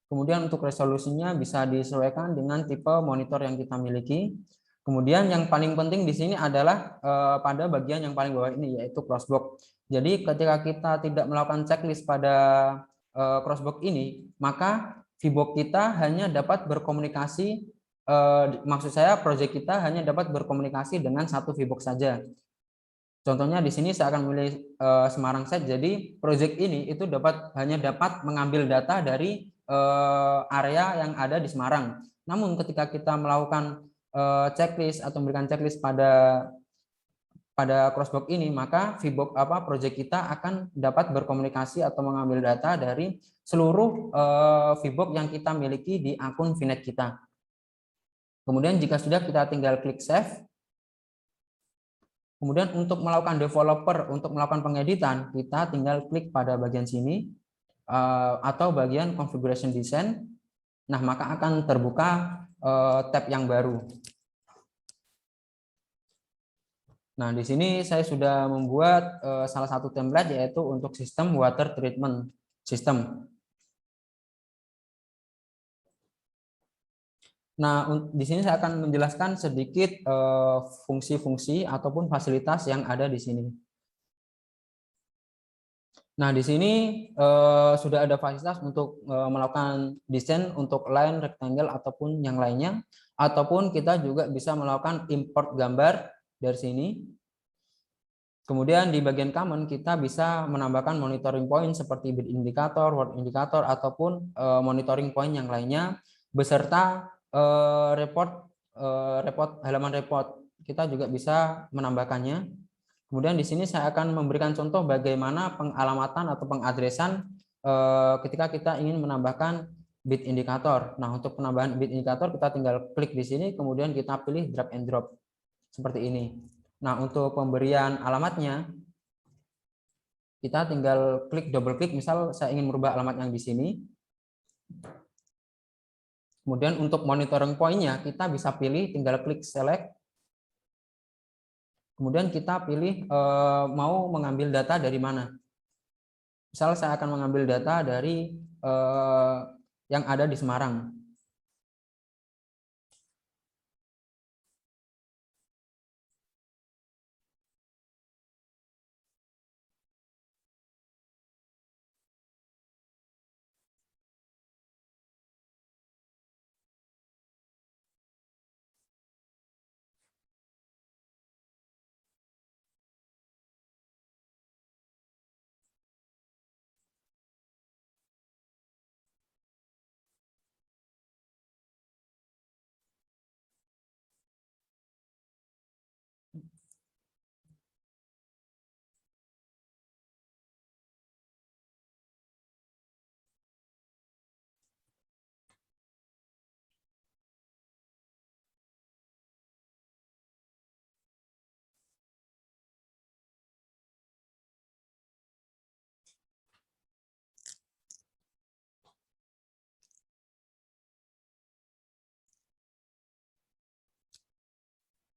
Kemudian untuk resolusinya bisa disesuaikan dengan tipe monitor yang kita miliki. Kemudian yang paling penting di sini adalah pada bagian yang paling bawah ini, yaitu crossbox. Jadi ketika kita tidak melakukan checklist pada crossbox ini, maka VBox kita hanya dapat berkomunikasi, maksud saya project kita hanya dapat berkomunikasi dengan satu VBox saja. Contohnya di sini saya akan memilih Semarang Site. Jadi project ini itu hanya dapat mengambil data dari area yang ada di Semarang. Namun ketika kita melakukan checklist atau memberikan checklist pada crossbox ini, maka VBox project kita akan dapat berkomunikasi atau mengambil data dari seluruh VBox yang kita miliki di akun VNet kita. Kemudian jika sudah, kita tinggal klik save. Kemudian untuk melakukan developer, untuk melakukan pengeditan, kita tinggal klik pada bagian sini atau bagian configuration design. Nah, maka akan terbuka tab yang baru. Nah, di sini saya sudah membuat salah satu template, yaitu untuk sistem water treatment system. Nah, di sini saya akan menjelaskan sedikit fungsi-fungsi ataupun fasilitas yang ada di sini. Nah, di sini sudah ada fasilitas untuk melakukan desain untuk line, rectangle, ataupun yang lainnya. Ataupun kita juga bisa melakukan import gambar dari sini. Kemudian di bagian common kita bisa menambahkan monitoring point seperti bit indikator, word indikator, ataupun monitoring point yang lainnya beserta halaman report. Kita juga bisa menambahkannya. Kemudian di sini saya akan memberikan contoh bagaimana pengalamatan atau pengadresan ketika kita ingin menambahkan bit indikator. Nah, untuk penambahan bit indikator kita tinggal klik di sini, kemudian kita pilih drag and drop seperti ini. Nah, untuk pemberian alamatnya, kita tinggal klik, double klik, misal saya ingin merubah alamat yang di sini. Kemudian untuk monitoring point-nya, kita bisa pilih, tinggal klik select. Kemudian kita pilih mau mengambil data dari mana. Misal saya akan mengambil data dari yang ada di Semarang.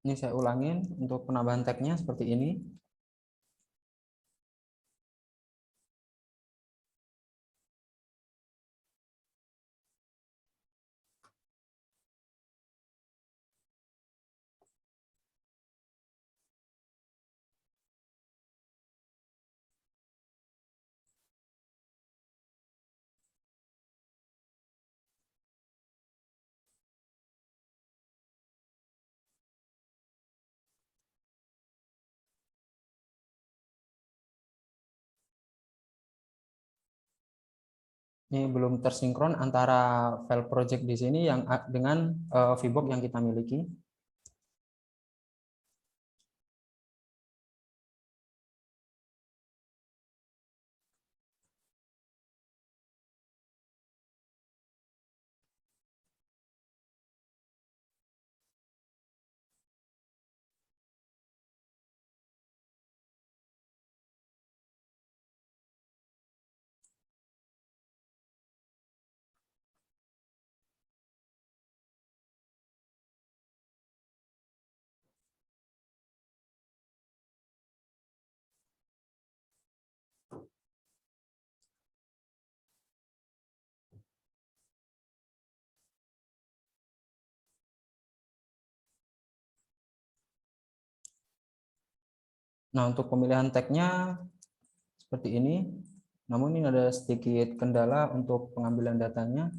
Ini saya ulangin untuk penambahan tag-nya seperti ini. Ini belum tersinkron antara file project di sini yang dengan VBox yang kita miliki. Nah, untuk pemilihan tag-nya seperti ini. Namun ini ada sedikit kendala untuk pengambilan datanya.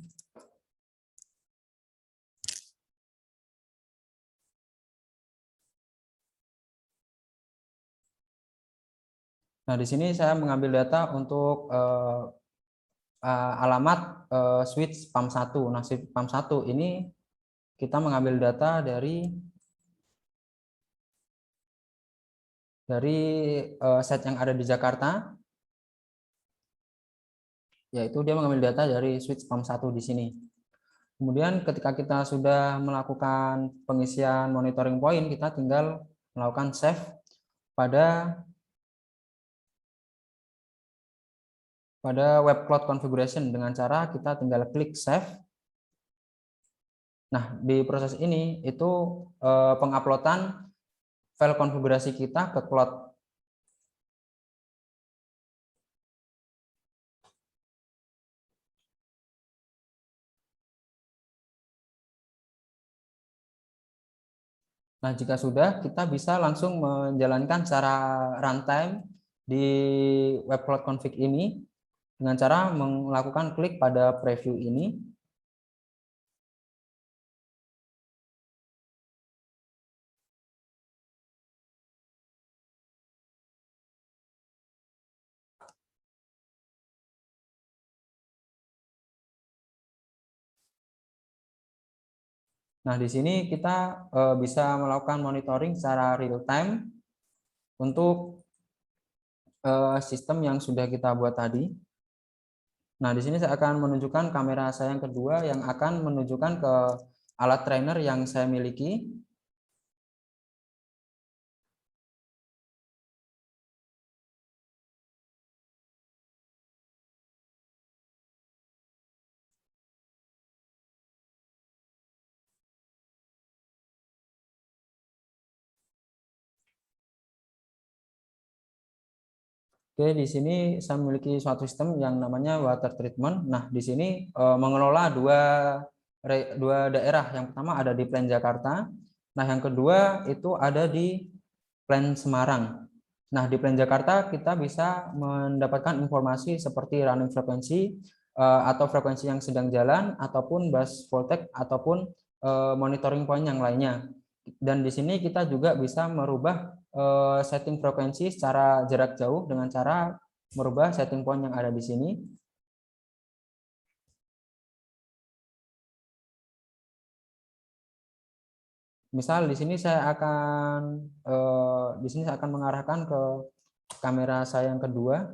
Nah, di sini saya mengambil data untuk alamat switch PAM1. Nah, switch PAM1 ini kita mengambil data dari set yang ada di Jakarta, yaitu dia mengambil data dari switch PAM1 di sini. Kemudian ketika kita sudah melakukan pengisian monitoring point, kita tinggal melakukan save pada web cloud configuration dengan cara kita tinggal klik save. Nah, di proses ini itu penguploadan file konfigurasi kita ke cloud. Nah, jika sudah, kita bisa langsung menjalankan cara runtime di web cloud config ini dengan cara melakukan klik pada preview ini. Nah, di sini kita bisa melakukan monitoring secara real time untuk sistem yang sudah kita buat tadi. Nah, di sini saya akan menunjukkan kamera saya yang kedua yang akan menunjukkan ke alat trainer yang saya miliki. Oke, di sini saya memiliki suatu sistem yang namanya water treatment. Nah, di sini mengelola dua daerah. Yang pertama ada di Plan Jakarta. Nah, yang kedua itu ada di Plan Semarang. Nah, di Plan Jakarta kita bisa mendapatkan informasi seperti running frekuensi atau frekuensi yang sedang jalan ataupun bus voltage ataupun monitoring point yang lainnya. Dan di sini kita juga bisa merubah setting frekuensi secara jarak jauh dengan cara merubah setting point yang ada di sini. Misal di sini saya akan mengarahkan ke kamera saya yang kedua.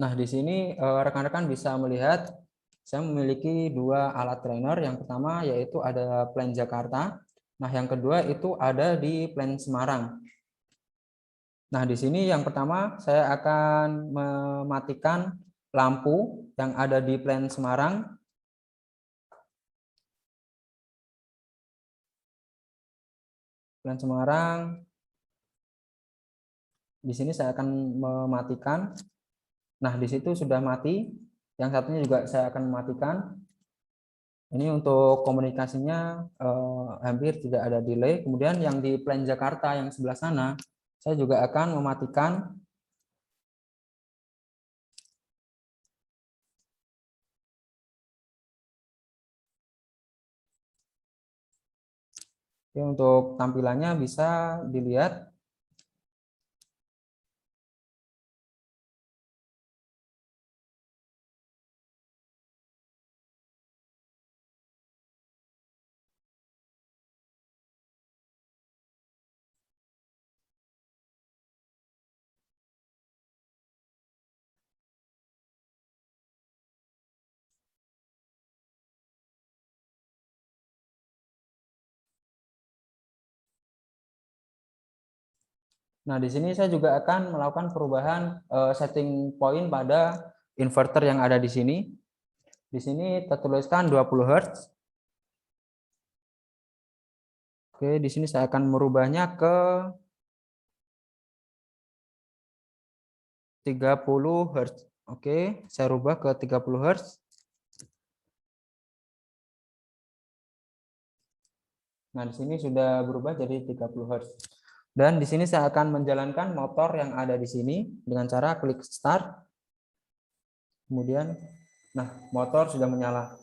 Nah, di sini rekan-rekan bisa melihat saya memiliki dua alat trainer. Yang pertama yaitu ada Plan Jakarta. Nah, yang kedua itu ada di Plan Semarang. Nah, di sini yang pertama saya akan mematikan lampu yang ada di Plan Semarang. Plan Semarang. Di sini saya akan mematikan. Nah, di situ sudah mati. Yang satunya juga saya akan mematikan. Ini untuk komunikasinya hampir tidak ada delay. Kemudian yang di Plan Jakarta yang sebelah sana, saya juga akan mematikan. Oke, untuk tampilannya bisa dilihat. Nah, di sini saya juga akan melakukan perubahan setting point pada inverter yang ada di sini. Di sini tertuliskan 20 Hz. Oke, di sini saya akan merubahnya ke 30 Hz. Oke, saya rubah ke 30 Hz. Nah, di sini sudah berubah jadi 30 Hz. Dan di sini saya akan menjalankan motor yang ada di sini dengan cara klik start. Kemudian, nah, motor sudah menyala.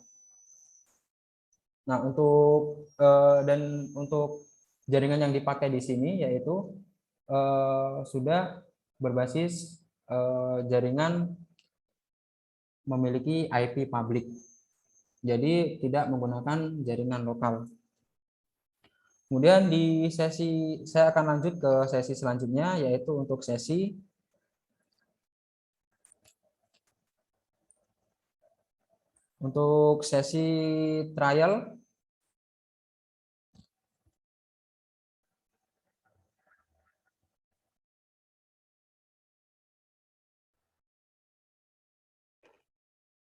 Nah, untuk jaringan yang dipakai di sini yaitu sudah berbasis jaringan memiliki IP public. Jadi tidak menggunakan jaringan lokal. Kemudian saya akan lanjut ke sesi selanjutnya yaitu untuk sesi trial.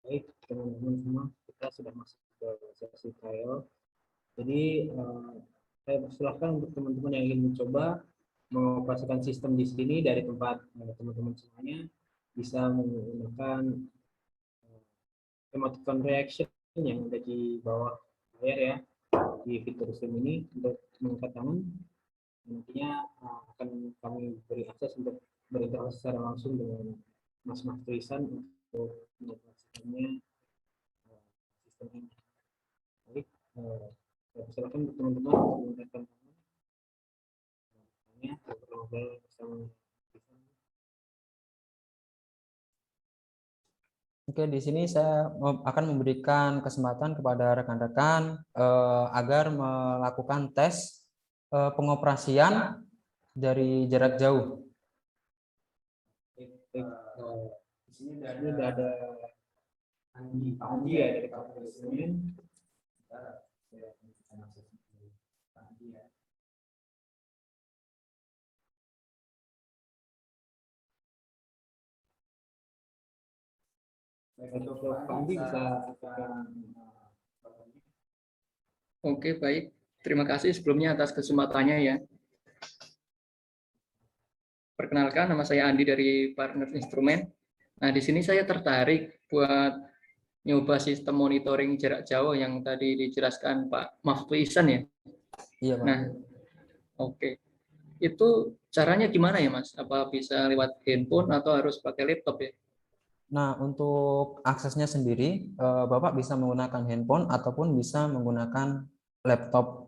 Baik, teman-teman semua, kita sudah masuk ke sesi trial. Jadi saya persilahkan untuk teman-teman yang ingin mencoba mengoperasikan sistem di sini dari tempat teman-teman semuanya bisa menggunakan emoticon reaction yang ada di bawah layar ya di fitur sistem ini untuk mengangkat tangan. Nantinya akan kami beri akses untuk berinteraksi secara langsung dengan Mas Tulisan untuk mengoperasikannya sistem ini. Silakan teman-teman untuk menggunakan ngobrol bersama. Oke, di sini saya akan memberikan kesempatan kepada rekan-rekan agar melakukan tes pengoperasian dari jarak jauh. Di sini sudah ada Andi ya dari kampus ini. Untuk Andi bisa Oke, baik. Terima kasih sebelumnya atas kesempatannya ya. Perkenalkan, nama saya Andi dari Partner Instrumen. Nah, di sini saya tertarik buat nyoba sistem monitoring jarak jauh yang tadi dijelaskan Pak Mahfuz Ihsan ya. Iya, Pak. Nah, oke. Itu caranya gimana ya, Mas? Apa bisa lewat handphone atau harus pakai laptop ya? Nah, untuk aksesnya sendiri, Bapak bisa menggunakan handphone ataupun bisa menggunakan laptop.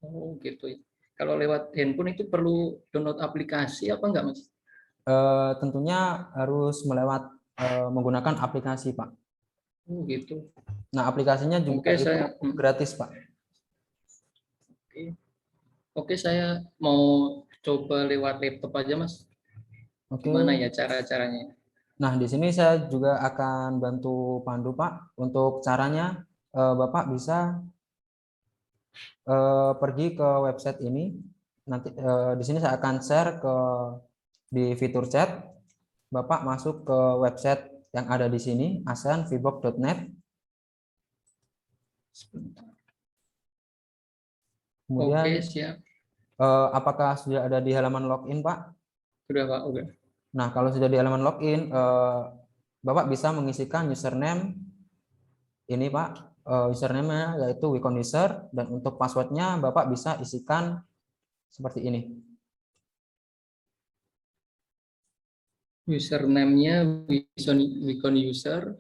Oh, gitu ya. Kalau lewat handphone itu perlu download aplikasi apa enggak, Mas? Tentunya harus menggunakan aplikasi, Pak. Oh, gitu. Nah, aplikasinya juga Oke, itu saya gratis, Pak. Oke, saya mau coba lewat laptop aja, Mas. Oke. Gimana ya cara-caranya? Nah, di sini saya juga akan bantu pandu, Pak. Untuk caranya, Bapak bisa pergi ke website ini. Nanti di sini saya akan share di fitur chat. Bapak masuk ke website yang ada di sini, aseanvbox.net. Kemudian, Oke, siap. apakah sudah ada di halaman login, Pak? Sudah, Pak. Udah. Nah, kalau sudah di halaman login, Bapak bisa mengisikan username ini, Pak. Username-nya yaitu Wikon-user, dan untuk passwordnya Bapak bisa isikan seperti ini. Username-nya Wikon user.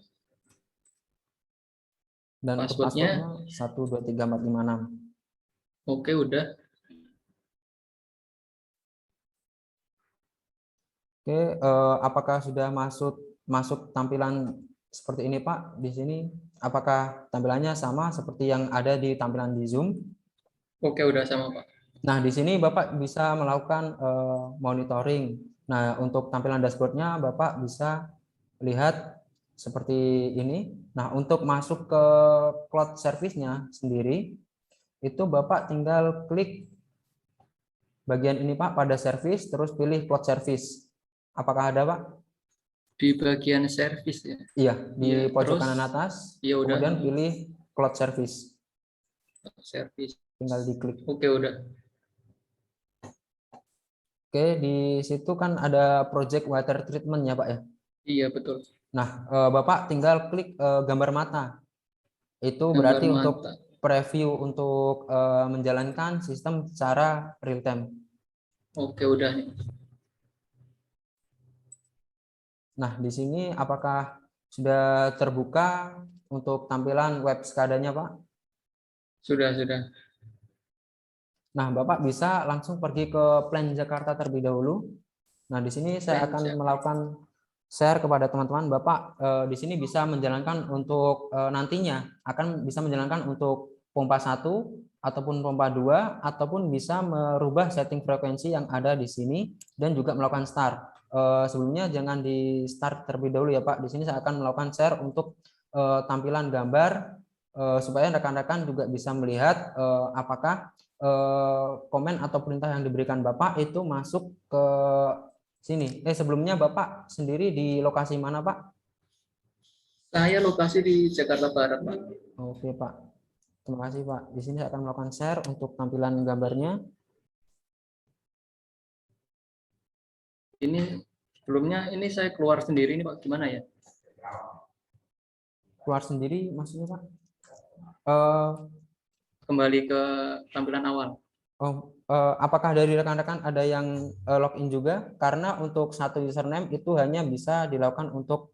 Dan untuk Passwordnya 1234566. oke, udah. Oke, apakah sudah masuk tampilan seperti ini, Pak? Di sini apakah tampilannya sama seperti yang ada di tampilan di Zoom? Oke, udah sama, Pak. Nah, di sini Bapak bisa melakukan monitoring. Nah, untuk tampilan dashboardnya Bapak bisa lihat seperti ini. Nah, untuk masuk ke cloud service-nya sendiri, itu Bapak tinggal klik bagian ini, Pak, pada service, terus pilih cloud service. Apakah ada, Pak? Di bagian service ya. Iya, di Iya, pojok terus, kanan atas, ya udah. kemudian pilih cloud service. Service. Tinggal diklik. Oke, udah. Oke, di situ kan ada project water treatment ya, Pak ya? Iya, betul. Nah, Bapak tinggal klik gambar mata. Itu Gambar berarti untuk mata. preview untuk menjalankan sistem secara real time. Oke, udah nih. Nah, di sini apakah sudah terbuka untuk tampilan web SCADA-nya, Pak? Sudah, sudah. Nah, Bapak bisa langsung pergi ke Plan Jakarta terlebih dahulu. Nah, di sini saya Plan akan Jakarta. melakukan share kepada teman-teman. Bapak di sini bisa menjalankan untuk nantinya akan bisa menjalankan untuk pompa 1 ataupun pompa 2 ataupun bisa merubah setting frekuensi yang ada di sini dan juga melakukan start. Sebelumnya jangan di start terlebih dahulu ya, Pak. Di sini saya akan melakukan share untuk tampilan gambar supaya rekan-rekan juga bisa melihat apakah komen atau perintah yang diberikan Bapak itu masuk ke sini. Sebelumnya Bapak sendiri di lokasi mana, Pak? Saya lokasi di Jakarta Barat, Pak. Oke, Pak. Terima kasih, Pak. Di sini saya akan melakukan share untuk tampilan gambarnya. Ini sebelumnya ini saya keluar sendiri ini, Pak. Gimana ya? Keluar sendiri maksudnya, Pak? Kembali ke tampilan awal. Apakah dari rekan-rekan ada yang login juga? Karena untuk satu username itu hanya bisa dilakukan untuk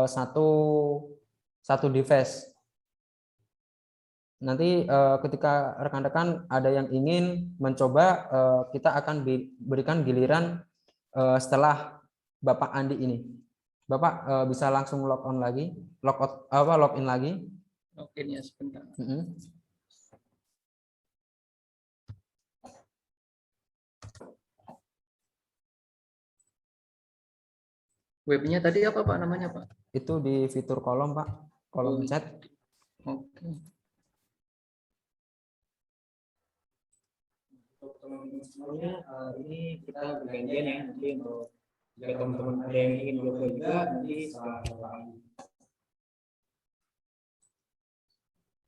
satu device. Nanti ketika rekan-rekan ada yang ingin mencoba, kita akan berikan giliran setelah Bapak Andi ini. Bapak bisa langsung log on lagi, login lagi. Oke, ya sebentar. Webnya tadi apa Pak namanya Pak? Itu di fitur kolom Pak, kolom Oh, chat. Oke. Untuk teman-teman semuanya, ini kita bergantian ya nanti untuk jika teman-teman ada yang ingin coba juga nanti setelah Bapak Andi.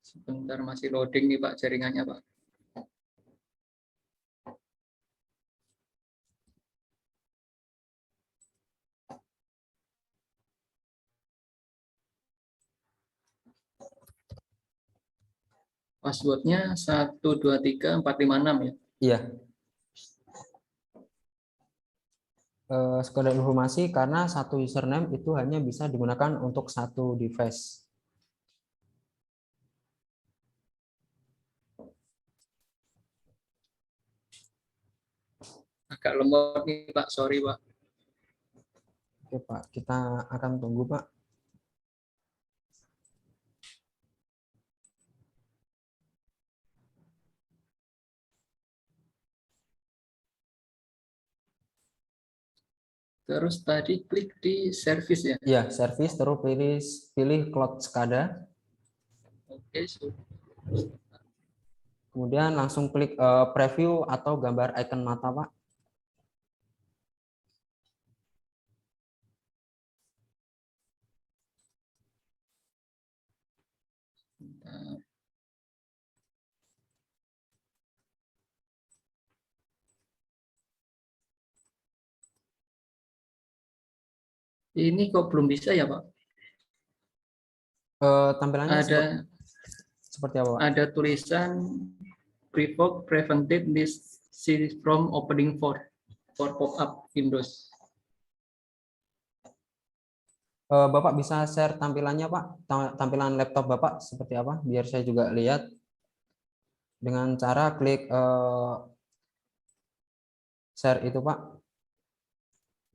Sebentar masih loading nih Pak jaringannya Pak. Passwordnya 123456 ya. Iya. Sekedar informasi, karena satu username itu hanya bisa digunakan untuk satu device. Agak lemot nih Pak, sorry Pak. Oke Pak, kita akan tunggu Pak. Terus tadi klik di service ya. Ya, service, terus pilih Cloud SCADA. Oke, sudah. Kemudian langsung klik preview atau gambar icon mata Pak. Ini kok belum bisa ya Pak? Tampilannya seperti apa Pak? Ada tulisan prevented this series from opening for pop-up Windows. Bapak bisa share tampilannya Pak, tampilan laptop Bapak seperti apa, biar saya juga lihat. Dengan cara klik share itu Pak,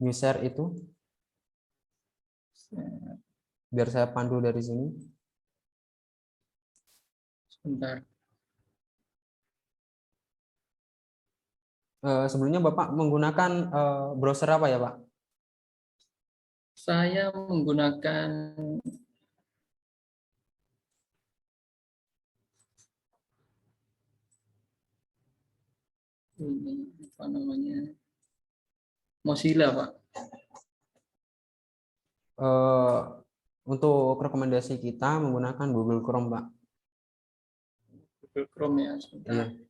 new share itu, biar saya pandu dari sini. Sebentar. Sebelumnya Bapak menggunakan browser apa ya Pak? Saya menggunakan ini apa namanya? Mozilla, Pak. Untuk rekomendasi kita menggunakan Google Chrome Pak. Google Chrome ya, sebentar. Iya.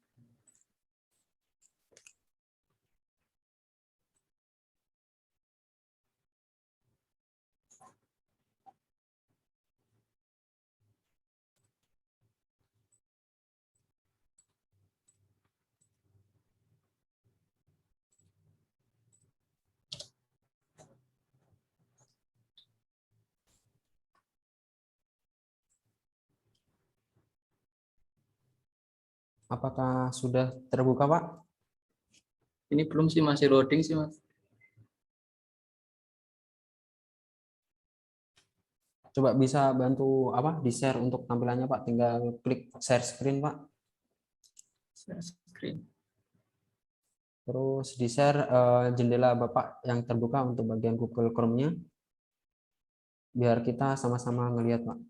Apakah sudah terbuka Pak? Ini belum sih, masih loading sih, Mas. Coba bisa bantu apa di share untuk tampilannya Pak, tinggal klik share screen Pak. Share screen. Terus di share jendela Bapak yang terbuka untuk bagian Google Chrome-nya, biar kita sama-sama ngelihat Pak.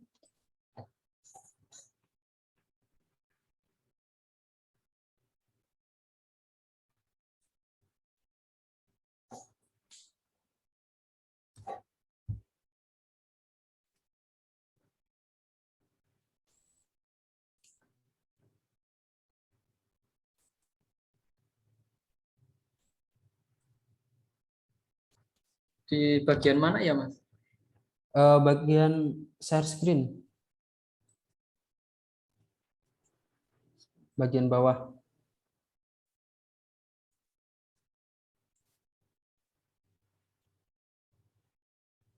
Di bagian mana ya, Mas? Bagian share screen, bagian bawah.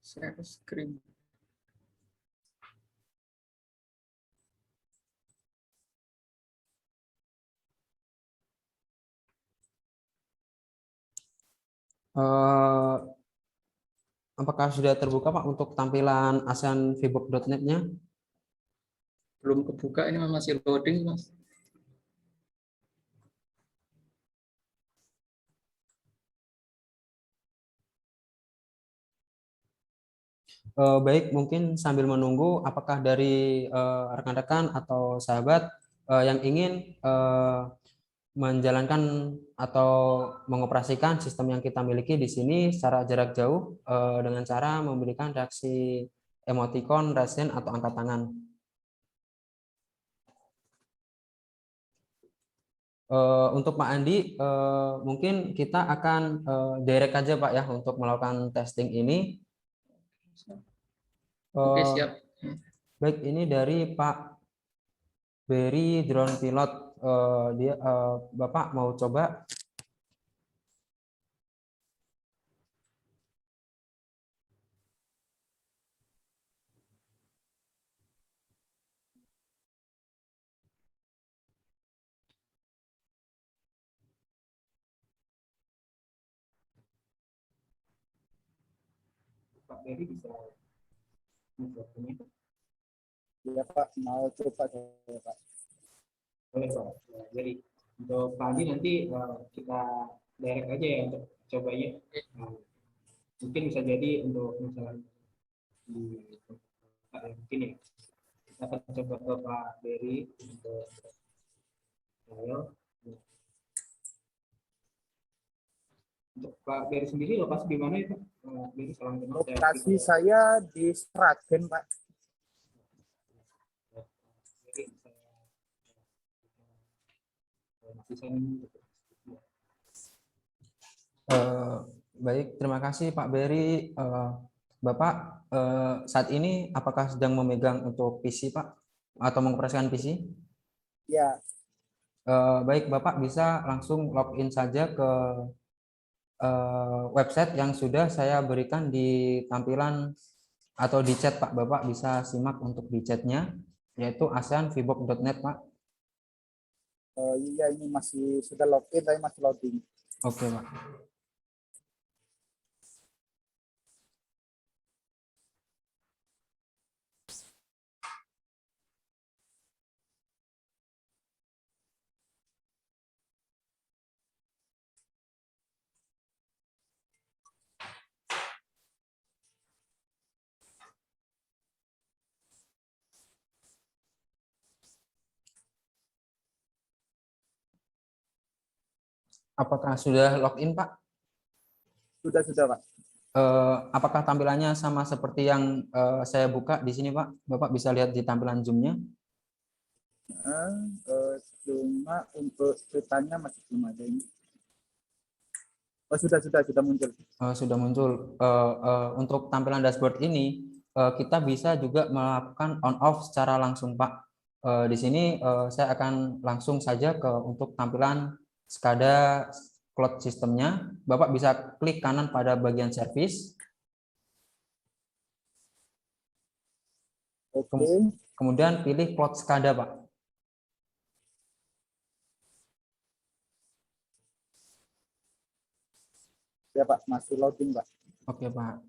Share screen. Eh, apakah sudah terbuka Pak untuk tampilan ASEAN VBOK.net-nya? Belum kebuka, ini masih loading, Mas. Baik, mungkin sambil menunggu, apakah dari rekan-rekan atau sahabat yang ingin menjalankan atau mengoperasikan sistem yang kita miliki di sini secara jarak jauh dengan cara memberikan reaksi emoticon, raise hand, atau angkat tangan. Untuk Pak Andi, mungkin kita akan direct aja Pak ya untuk melakukan testing ini. Oke, Eh, siap. Baik, ini dari Pak Berry Drone Pilot. Bapak mau coba? Pak Ferry bisa mikrofonnya. Ya Pak, mau coba saya Pak. Boleh Pak. Ya, jadi untuk Pak Andi nanti kita direct aja ya untuk cobanya. Nah, mungkin bisa jadi untuk misalnya di tempat yang mungkin ya. Kita akan coba ke Pak Berry untuk trial. Untuk Pak Berry sendiri lokasi di mana ya Pak? Berry salam kenal. Lokasi saya di Sragen Pak. Berry, masih saya Baik, terima kasih Pak Berry. Bapak saat ini apakah sedang memegang untuk PC Pak atau mengoperasikan PC? Ya, Baik, Bapak bisa langsung login saja ke website yang sudah saya berikan di tampilan atau di chat Pak. Bapak bisa simak untuk di chatnya, yaitu aseanvbook.net Pak. iya ini masih sudah login, tapi masih loading. Oke Pak. Apakah sudah login Pak? Sudah Pak. Apakah tampilannya sama seperti yang saya buka di sini Pak? Bapak bisa lihat di tampilan zoom-nya. Cuma untuk ceritanya masih belum ada ini. Oh sudah muncul. Sudah muncul. Untuk tampilan dashboard ini, kita bisa juga melakukan on off secara langsung Pak. Di sini saya akan langsung saja ke untuk tampilan SCADA cloud sistemnya. Bapak bisa klik kanan pada bagian service. Oke. Kemudian pilih cloud SCADA Pak. Ya Pak, masih loading Pak. Oke Pak.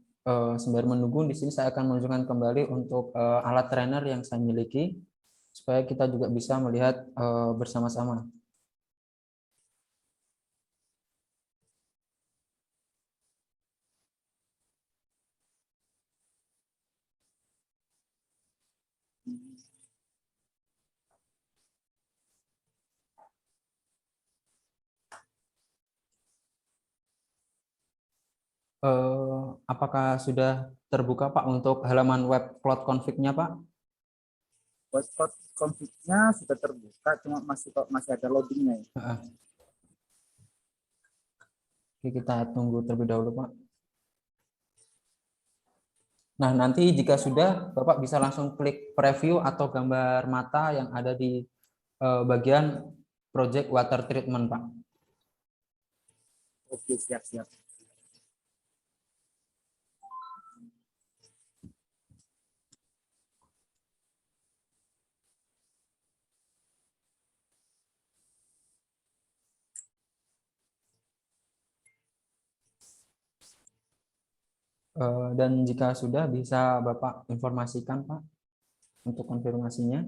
Sembari menunggu di sini saya akan menunjukkan kembali untuk alat trainer yang saya miliki supaya kita juga bisa melihat bersama-sama. Apakah sudah terbuka Pak untuk halaman web cloud config-nya Pak? Hotspot config-nya sudah terbuka, cuma masih ada loadingnya. Ya. Oke, kita tunggu terlebih dahulu Pak. Nah, nanti jika sudah, Bapak bisa langsung klik preview atau gambar mata yang ada di bagian project water treatment Pak. Oke, siap. Dan jika sudah bisa Bapak informasikan Pak untuk konfirmasinya.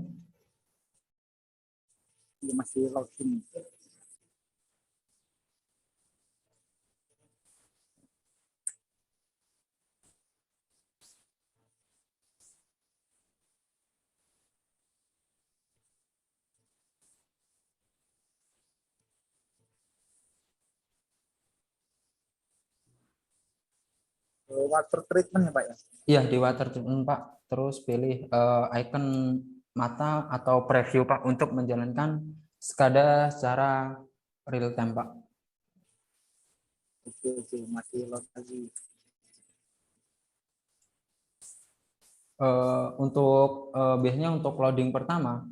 Ini masih login. Water treatment ya Pak ya? Iya, di water treatment Pak. Terus pilih icon mata atau preview Pak untuk menjalankan SCADA secara real time Pak. Oke, masih load lagi. Untuk biasanya untuk loading pertama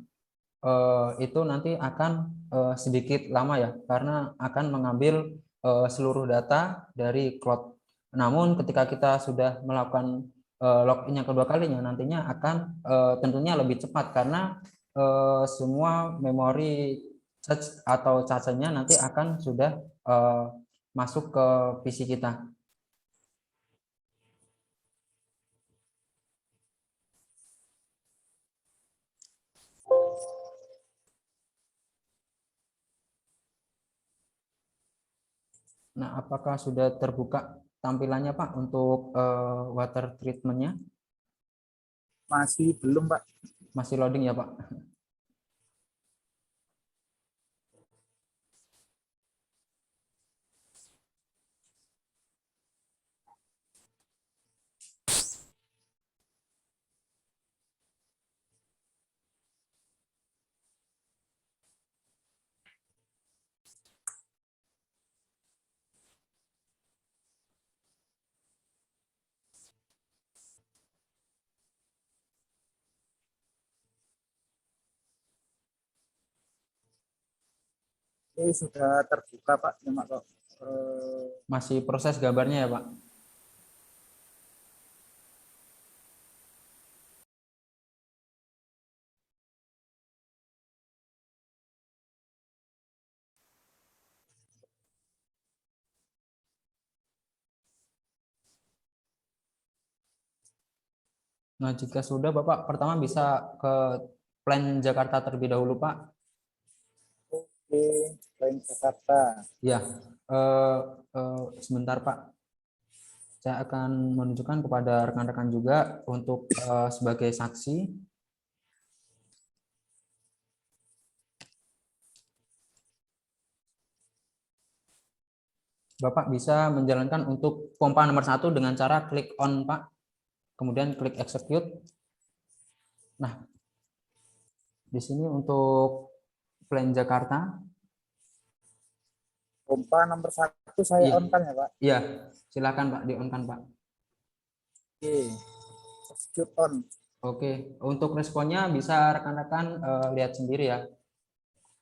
itu nanti akan sedikit lama ya, karena akan mengambil seluruh data dari cloud. Namun ketika kita sudah melakukan login yang kedua kalinya, nantinya akan tentunya lebih cepat karena semua memori charge atau charge-nya nanti akan sudah masuk ke PC kita. Nah, apakah sudah terbuka tampilannya Pak untuk water treatment-nya? Masih belum Pak. Masih loading ya Pak? Ini sudah terbuka Pak. Cuma kok Masih proses gambarnya ya Pak? Nah, jika sudah Bapak pertama bisa ke plan Jakarta terlebih dahulu Pak. oke, lain Jakarta. Ya, sebentar Pak. Saya akan menunjukkan kepada rekan-rekan juga untuk sebagai saksi. Bapak bisa menjalankan untuk pompa nomor 1 dengan cara klik on Pak, kemudian klik execute. Nah, di sini untuk plan Jakarta. Pompa nomor 1 saya Iya. on kan ya Pak? Iya, silakan Pak, di on kan Pak. Oke, execute on. Oke, untuk responnya bisa rekan-rekan lihat sendiri ya.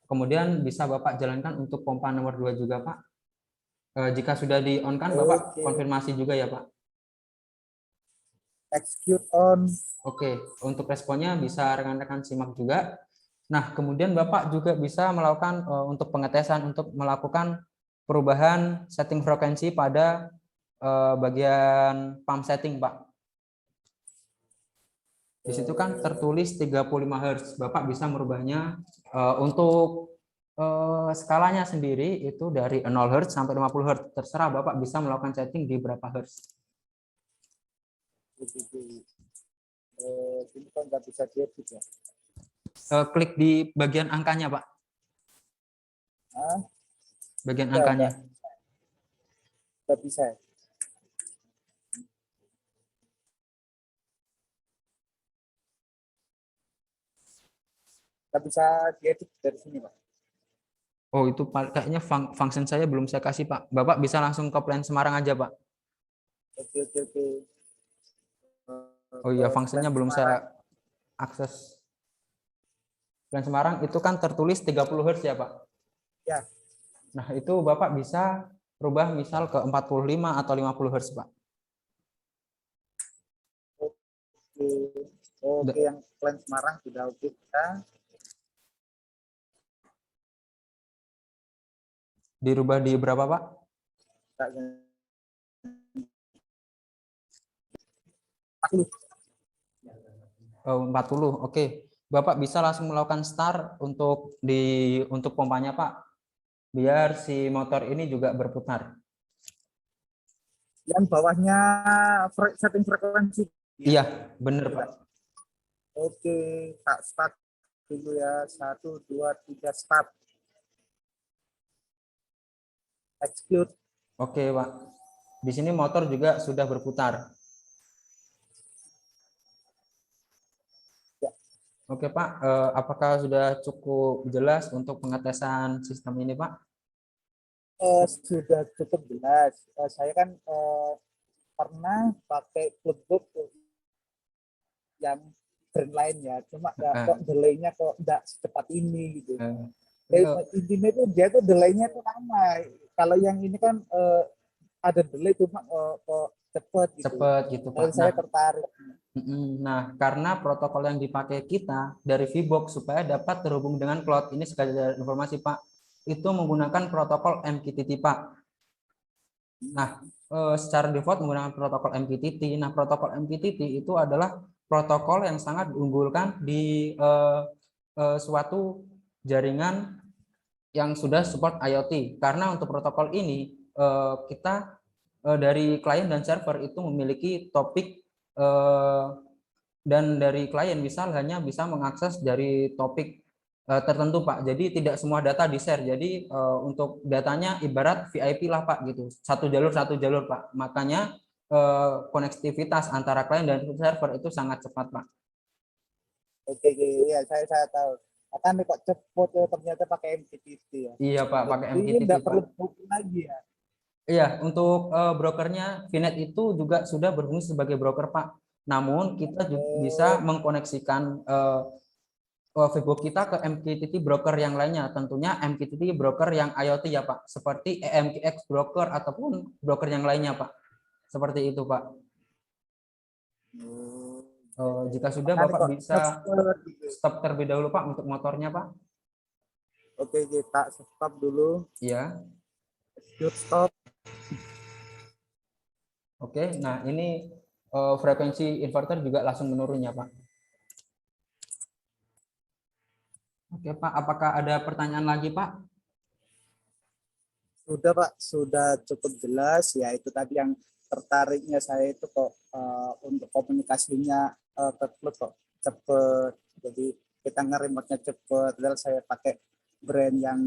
Kemudian bisa Bapak jalankan untuk pompa nomor 2 juga Pak. Jika sudah di on kan Bapak Oke. konfirmasi juga ya Pak. Execute on. Oke, untuk responnya bisa rekan-rekan simak juga. Nah, kemudian Bapak juga bisa melakukan untuk pengetesan untuk melakukan perubahan setting frekuensi pada bagian pump setting Pak. Di situ kan tertulis 35 Hz. Bapak bisa merubahnya untuk skalanya sendiri itu dari 0 Hz sampai 50 Hz. Terserah Bapak bisa melakukan setting di berapa Hz. Ini kan nggak bisa diedit ya? Klik di bagian angkanya Pak. Bagian angkanya. Nggak bisa. Nggak bisa diedit dari sini Pak. Oh, itu kayaknya function saya belum saya kasih Pak. Bapak bisa langsung ke plan Semarang aja Pak. Oke. Oh iya, fungsinya belum saya akses. Plan Semarang itu kan tertulis 30 Hz ya Pak? Ya. Nah, itu Bapak bisa rubah misal ke 45 atau 50 Hz Pak. Oke, yang plan Semarang sudah oke kita. Dirubah di berapa Pak? 40. Oh, 40. Oke. Bapak bisa langsung melakukan start untuk pompanya, Pak. Biar si motor ini juga berputar. Yang bawahnya setting frekuensi. Iya, benar, Pak. Oke, tak start dulu ya. 1, 2, 3, start. Execute. Oke, Pak. Di sini motor juga sudah berputar. Ya. Oke, Pak. Apakah sudah cukup jelas untuk pengetesan sistem ini, Pak? Sudah cukup jelas. Saya kan pernah pakai flipbook yang brand lain ya, cuma ya, kok delay-nya kok enggak secepat ini gitu. Intinya itu dia tuh delay-nya tuh lama. Kalau yang ini kan ada delay cuma kok cepet gitu. Cepet gitu, Pak. Dan saya tertarik. Nah, karena protokol yang dipakai kita dari VBox supaya dapat terhubung dengan cloud, ini sekadar informasi, Pak, itu menggunakan protokol MQTT, Pak. Nah, secara default menggunakan protokol MQTT. Nah, protokol MQTT itu adalah protokol yang sangat diunggulkan di suatu jaringan yang sudah support IoT. Karena untuk protokol ini kita dari klien dan server itu memiliki topik dan dari klien hanya bisa mengakses dari topik tertentu, Pak. Jadi tidak semua data di-share. Jadi untuk datanya ibarat VIP lah, Pak, gitu. Satu jalur, Pak. Makanya konektivitas antara klien dan server itu sangat cepat, Pak. Oke, ya saya tahu. Akan kok cepet ternyata pakai MQTT ya. Iya, Pak, pakai Jadi MQTT, enggak Pak. perlu booking lagi ya. Iya, untuk brokernya VNet itu juga sudah berfungsi sebagai broker, Pak. Namun kita juga bisa mengkoneksikan VBox kita ke MQTT broker yang lainnya, tentunya MQTT broker yang IoT ya, Pak, seperti EMQX broker ataupun broker yang lainnya, Pak. Seperti itu, Pak. Jika sudah, Bapak bisa stop terlebih dahulu, Pak, untuk motornya, Pak. Oke, kita stop dulu. Iya. Stop. Oke, nah ini frekuensi inverter juga langsung menurun ya, Pak. Oke, Pak, apakah ada pertanyaan lagi, Pak? Sudah, Pak, sudah cukup jelas ya. Itu tadi yang tertariknya saya itu kok untuk komunikasinya ke klub kok cepet. Jadi kita nge-remote-nya cepet. Padahal saya pakai brand yang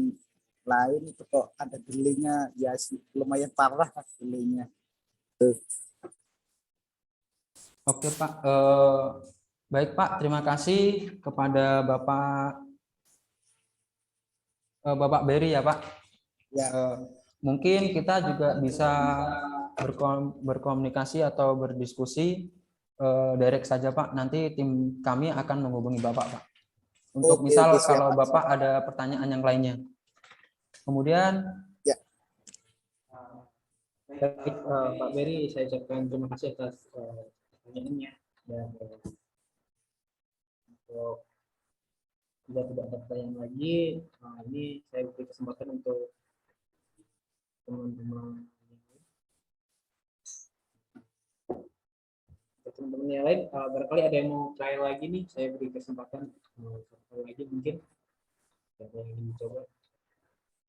lain itu kok ada delay-nya ya lumayan parah delay-nya. Oke, Pak. Baik, Pak. Terima kasih kepada Bapak Berry ya, Pak. Ya. Mungkin kita juga bisa berkomunikasi atau berdiskusi direct saja, Pak. Nanti tim kami akan menghubungi Bapak, Pak. Untuk misal kalau Bapak ada pertanyaan yang lainnya. Kemudian ya. Baik, Pak Berry, saya ucapkan terima kasih atas pertanyaannya, dan untuk jika tidak ada pertanyaan lagi, ini saya beri kesempatan untuk teman-teman yang lain. Barangkali ada yang mau trial lagi nih, saya beri kesempatan satu lagi mungkin ada yang ingin coba.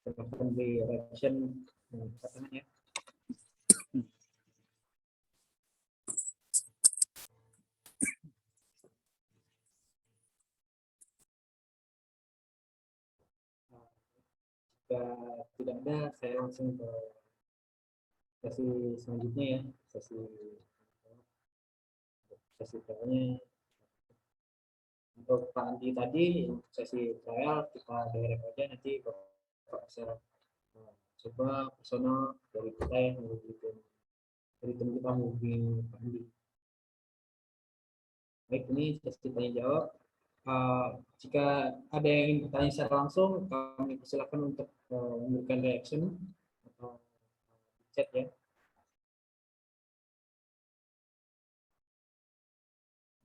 Kesempatan di reaction ya. Jika tidak ada, saya langsung ke sesi selanjutnya ya, sesi trialnya. Untuk Pak Andi tadi, sesi trial kita direct aja, nanti Bapak bisa coba personal dari kita yang dari tim kita menghubungi Pak Andi. Baik, ini sesi tanya jawab. Jika ada yang ingin bertanya secara langsung, kami persilakan untuk memberikan reaction atau chat ya.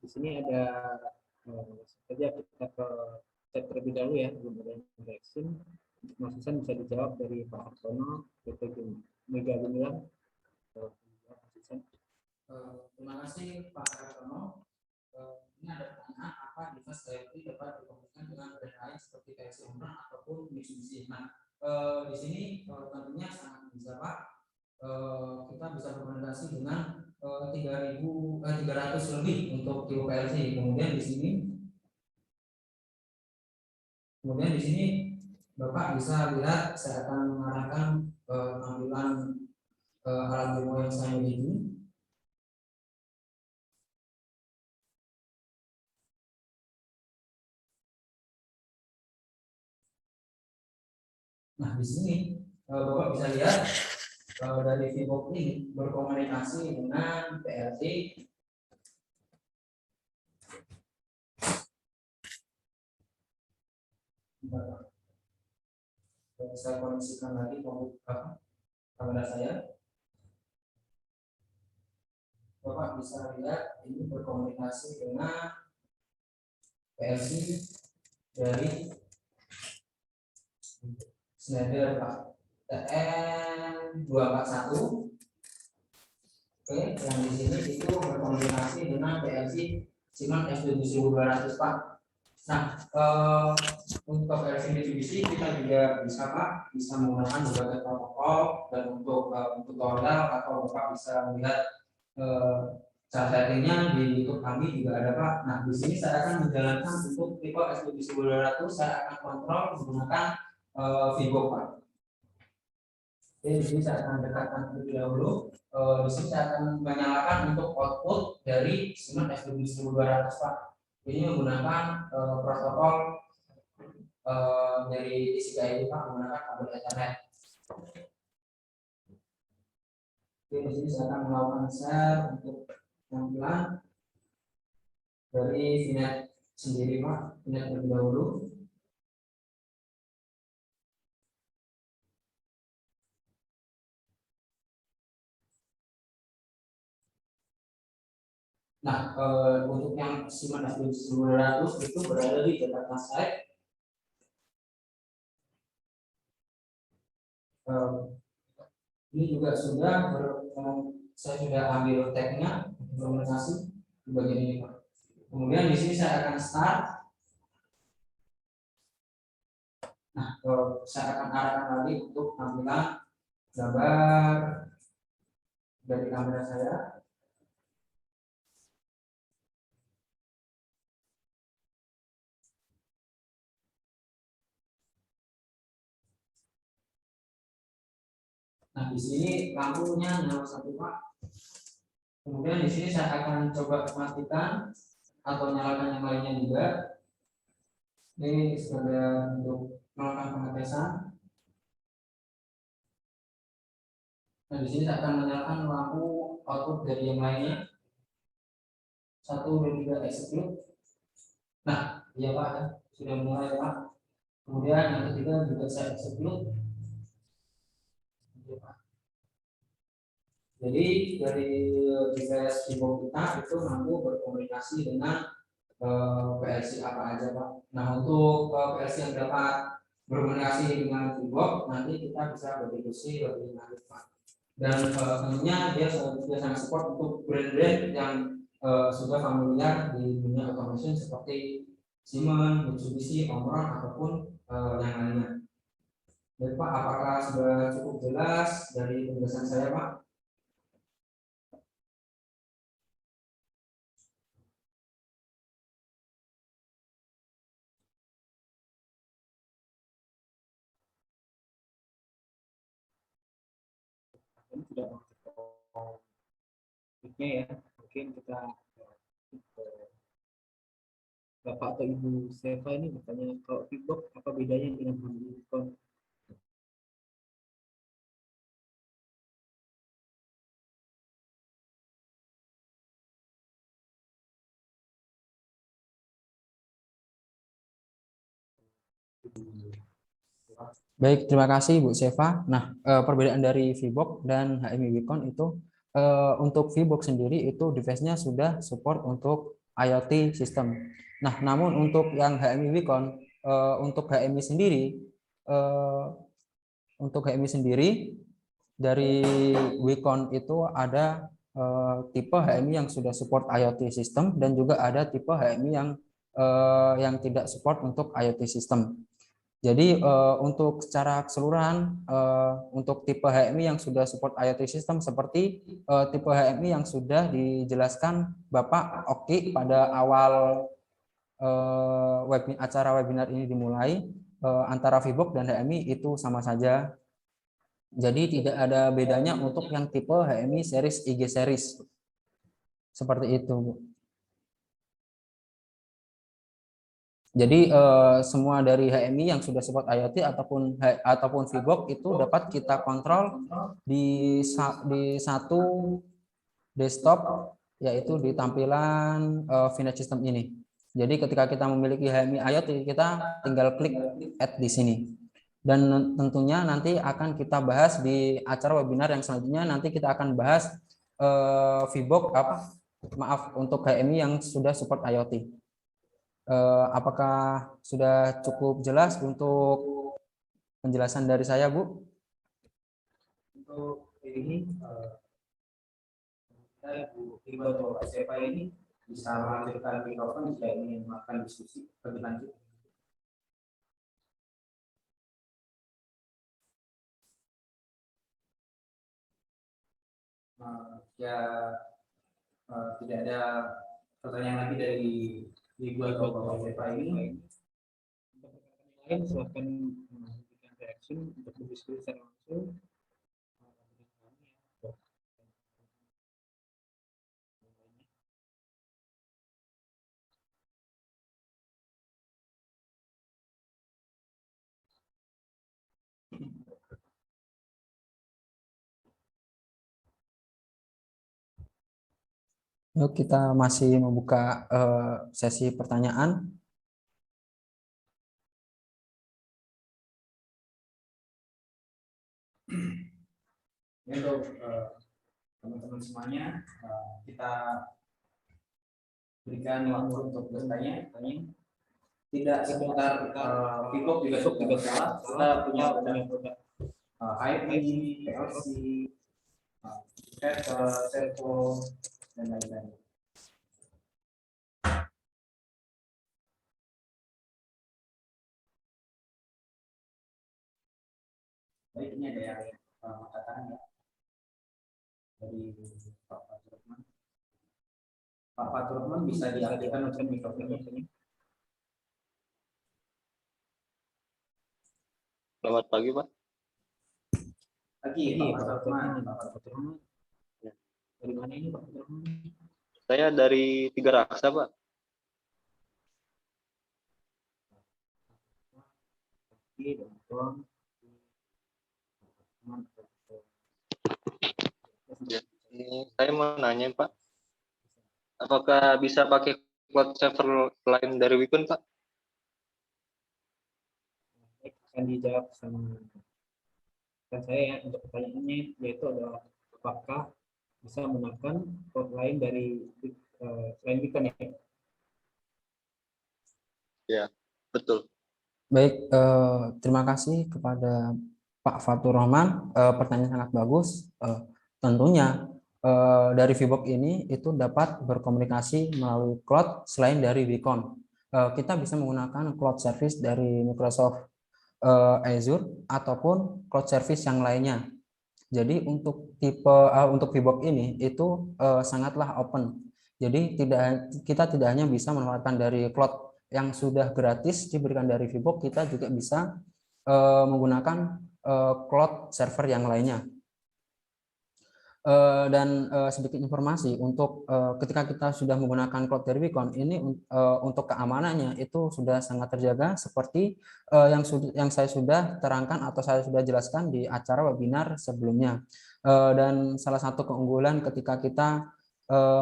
Di sini ada saja kita ke chat terlebih dahulu ya, belum ada reaction. Untuk masukan bisa dijawab dari Pak Hartono, PT Mega Gumilang. Terima kasih Pak Kartono. Ini ada pertanyaan, apa device IoT dapat dikomunikasikan dengan brand lain seperti PLC Omron ataupun Mitsubishi. Nah, di sini tentunya sangat bisa Pak. Kita bisa berkomunikasi dengan 300 lebih untuk tipe PLC. Kemudian di sini Bapak bisa lihat, saya akan mengarahkan tampilan alat demo yang saya miliki. Nah, di sini Bapak bisa lihat dari Vivox ini berkomunikasi dengan PLC. Saya koneksikan lagi kamera saya. Bapak bisa lihat ini berkomunikasi dengan PLC dari Schneider Pak TN241. Oke, yang di sini itu berkomunikasi dengan PLC Siemens S2200 Pak. Nah, untuk PLC Mitsubishi kita juga bisa Pak, bisa menggunakan berbagai protokol, dan untuk tutorial atau Bapak bisa melihat cara settingnya di YouTube kami juga ada Pak. Nah, di sini saya akan menjalankan untuk tipe S2200, saya akan kontrol menggunakan Vivox Pak. Oke, di sini saya akan dekatkan terlebih dahulu. Di sini saya akan menyalakan untuk output dari Siemens S2200 Pak. Ini menggunakan protokol dari TCP/IP Pak, menggunakan kabel Ethernet. Oke, di sini saya akan melakukan share untuk tampilan dari VNet sendiri Pak, VNet terlebih dahulu. Nah, untuk yang Siemens S2200 itu berada di Jakarta site. Ini juga sudah saya sudah ambil tagnya implementasi di bagian ini Pak. Kemudian di sini saya akan start. Nah, saya akan arahkan lagi untuk tampilan gambar dari kamera saya. Nah, di sini lampunya nyala satu Pak. Kemudian di sini saya akan coba matikan atau nyalakan yang lainnya juga. Ini sebagai untuk melakukan pengetesan. Nah, di sini saya akan menyalakan lampu output dari yang lainnya. 1, 2, 3 execute. Nah, iya Pak, sudah mulai Pak. Kemudian yang ketiga juga saya execute. Jadi dari device Vivox kita itu mampu berkomunikasi dengan PLC apa aja Pak. Nah, untuk PLC yang dapat berkomunikasi dengan Vivox nanti kita bisa berdiskusi lebih lanjut Pak. Dan tentunya dia sudah sangat support untuk brand-brand yang sudah familiar di dunia automation seperti Siemens, Mitsubishi, Omron ataupun yang lainnya. Jadi Pak, apakah sudah cukup jelas dari penjelasan saya Pak? Ini tidak berikutnya ya, mungkin kita Bapak atau Ibu Seva ini bertanya, kalau Vivox apa bedanya dengan Hamilton? Baik, terima kasih Bu Seva. Nah, perbedaan dari Vivox dan HMI Wacom itu untuk Vivox sendiri itu device-nya sudah support untuk IoT system. Nah, namun untuk yang HMI Wacom, untuk HMI sendiri dari Wacom itu ada tipe HMI yang sudah support IoT system dan juga ada tipe HMI yang tidak support untuk IoT system. Jadi untuk secara keseluruhan untuk tipe HMI yang sudah support IoT system seperti tipe HMI yang sudah dijelaskan Bapak Oki pada awal acara webinar ini dimulai, antara VBOK dan HMI itu sama saja. Jadi tidak ada bedanya untuk yang tipe HMI series IG series. Seperti itu, Bu. Jadi semua dari HMI yang sudah support IoT ataupun VBOK itu dapat kita kontrol di satu desktop, yaitu di tampilan VNet System ini. Jadi ketika kita memiliki HMI IoT, kita tinggal klik add di sini. Dan tentunya nanti akan kita bahas di acara webinar yang selanjutnya. Nanti kita akan bahas VBOK untuk HMI yang sudah support IoT. Apakah sudah cukup jelas untuk penjelasan dari saya, Bu? Untuk ini saya Bu Ibu atau SFA ini bisa melanjutkan mikrofon jika ingin melakukan diskusi lebih lanjut. Tidak ada pertanyaan lagi dari Ibu atau Bapak SFA ini. Untuk rekan-rekan lain silakan memberikan reaksi untuk berdiskusi secara langsung. Yuk, kita masih membuka sesi pertanyaan. Untuk teman-teman semuanya, kita berikan waktu untuk bertanya. Tidak seputar VBOK juga salah. Kita punya produk IP, PLC, servo, dan lain-lain. Baik, ini ada yang mengatakan ya dari Pak Faturrahman. Pak Faturrahman bisa diaktifkan untuk mikrofonnya. Selamat pagi, Pak. Pagi, Pak Faturrahman. Dari mana ini, Pak Faturrahman? Saya dari Tiga Raksa, Pak. Ini saya mau nanya, Pak. Apakah bisa pakai cloud server lain dari Wikon, Pak? Akan dijawab sama saya ya, untuk pertanyaannya, yaitu adalah apakah bisa menggunakan cloud lain dari selain Wikon ya? Ya, betul. Baik, terima kasih kepada Pak Faturrahman. Pertanyaan sangat bagus. Tentunya dari VBOK ini itu dapat berkomunikasi melalui cloud selain dari Wikon. Kita bisa menggunakan cloud service dari Microsoft Azure ataupun cloud service yang lainnya. Jadi untuk untuk VBOK ini itu sangatlah open. Jadi kita tidak hanya bisa memanfaatkan dari cloud yang sudah gratis diberikan dari VBOK, kita juga bisa menggunakan cloud server yang lainnya. Dan sedikit informasi untuk ketika kita sudah menggunakan cloud dari Wikon ini untuk keamanannya itu sudah sangat terjaga seperti yang saya sudah terangkan atau saya sudah jelaskan di acara webinar sebelumnya. Dan salah satu keunggulan ketika kita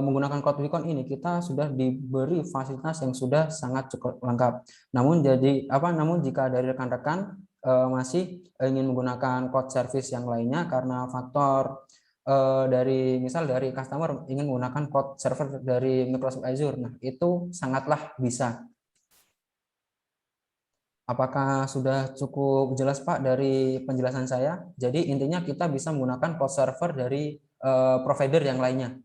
menggunakan cloud Wikon ini, kita sudah diberi fasilitas yang sudah sangat cukup lengkap. Namun jika dari rekan-rekan masih ingin menggunakan cloud service yang lainnya karena faktor dari customer ingin menggunakan cloud server dari Microsoft Azure, nah itu sangatlah bisa. Apakah sudah cukup jelas, Pak, dari penjelasan saya? Jadi intinya kita bisa menggunakan cloud server dari provider yang lainnya.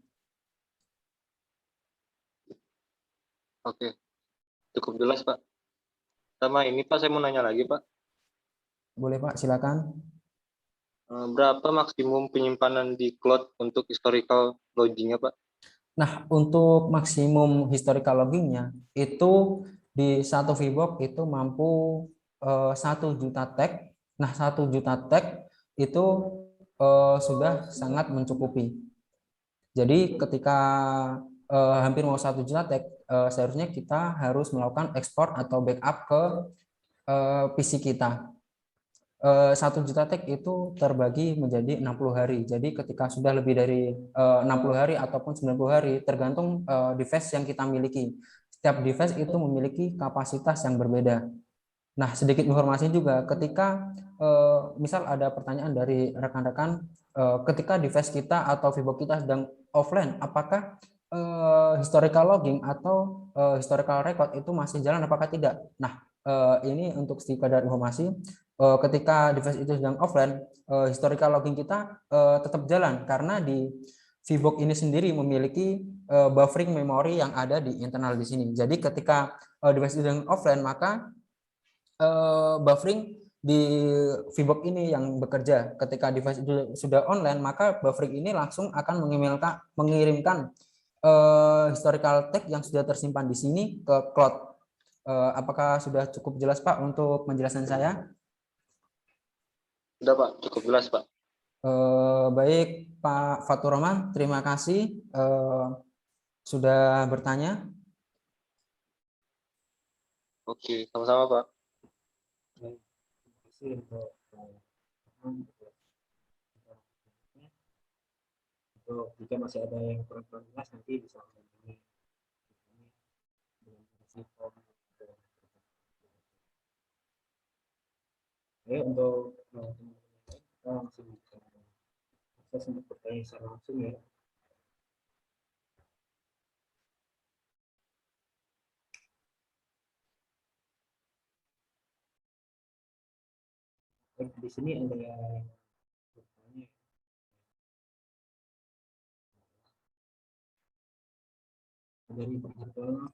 Oke, cukup jelas Pak. Sama ini Pak, saya mau nanya lagi Pak. Boleh Pak, silakan. Berapa maksimum penyimpanan di cloud untuk historical logging-nya Pak? Nah, untuk maksimum historical logging-nya itu di satu VBOK itu mampu 1 juta tag. Nah, 1 juta tag itu sudah sangat mencukupi. Jadi ketika hampir mau 1 juta tag, seharusnya kita harus melakukan ekspor atau backup ke PC kita. 1 juta tag itu terbagi menjadi 60 hari. Jadi ketika sudah lebih dari 60 hari ataupun 90 hari, tergantung device yang kita miliki. Setiap device itu memiliki kapasitas yang berbeda. Nah, sedikit informasi juga, ketika misal ada pertanyaan dari rekan-rekan, ketika device kita atau VBOK kita sedang offline, apakah historical logging atau historical record itu masih jalan apakah tidak? Nah, ini untuk sekadar informasi, ketika device itu sedang offline, historical logging kita tetap jalan karena di VBOK ini sendiri memiliki buffering memori yang ada di internal di sini. Jadi ketika device itu sedang offline, maka buffering di VBOK ini yang bekerja. Ketika device itu sudah online, maka buffering ini langsung akan mengirimkan historical tag yang sudah tersimpan di sini ke cloud. Apakah sudah cukup jelas Pak untuk penjelasan saya? Sudah Pak, cukup jelas Pak. Baik Pak Fatur Rahman, terima kasih sudah bertanya. Oke, sama-sama Pak. Terima kasih untuk jika masih ada yang kurang jelas nanti bisa menghubungi untuk teman-teman kita langsung bisa akses untuk bertanya secara langsung ya. Di sini ada yang bertanya dari Pak Hartono,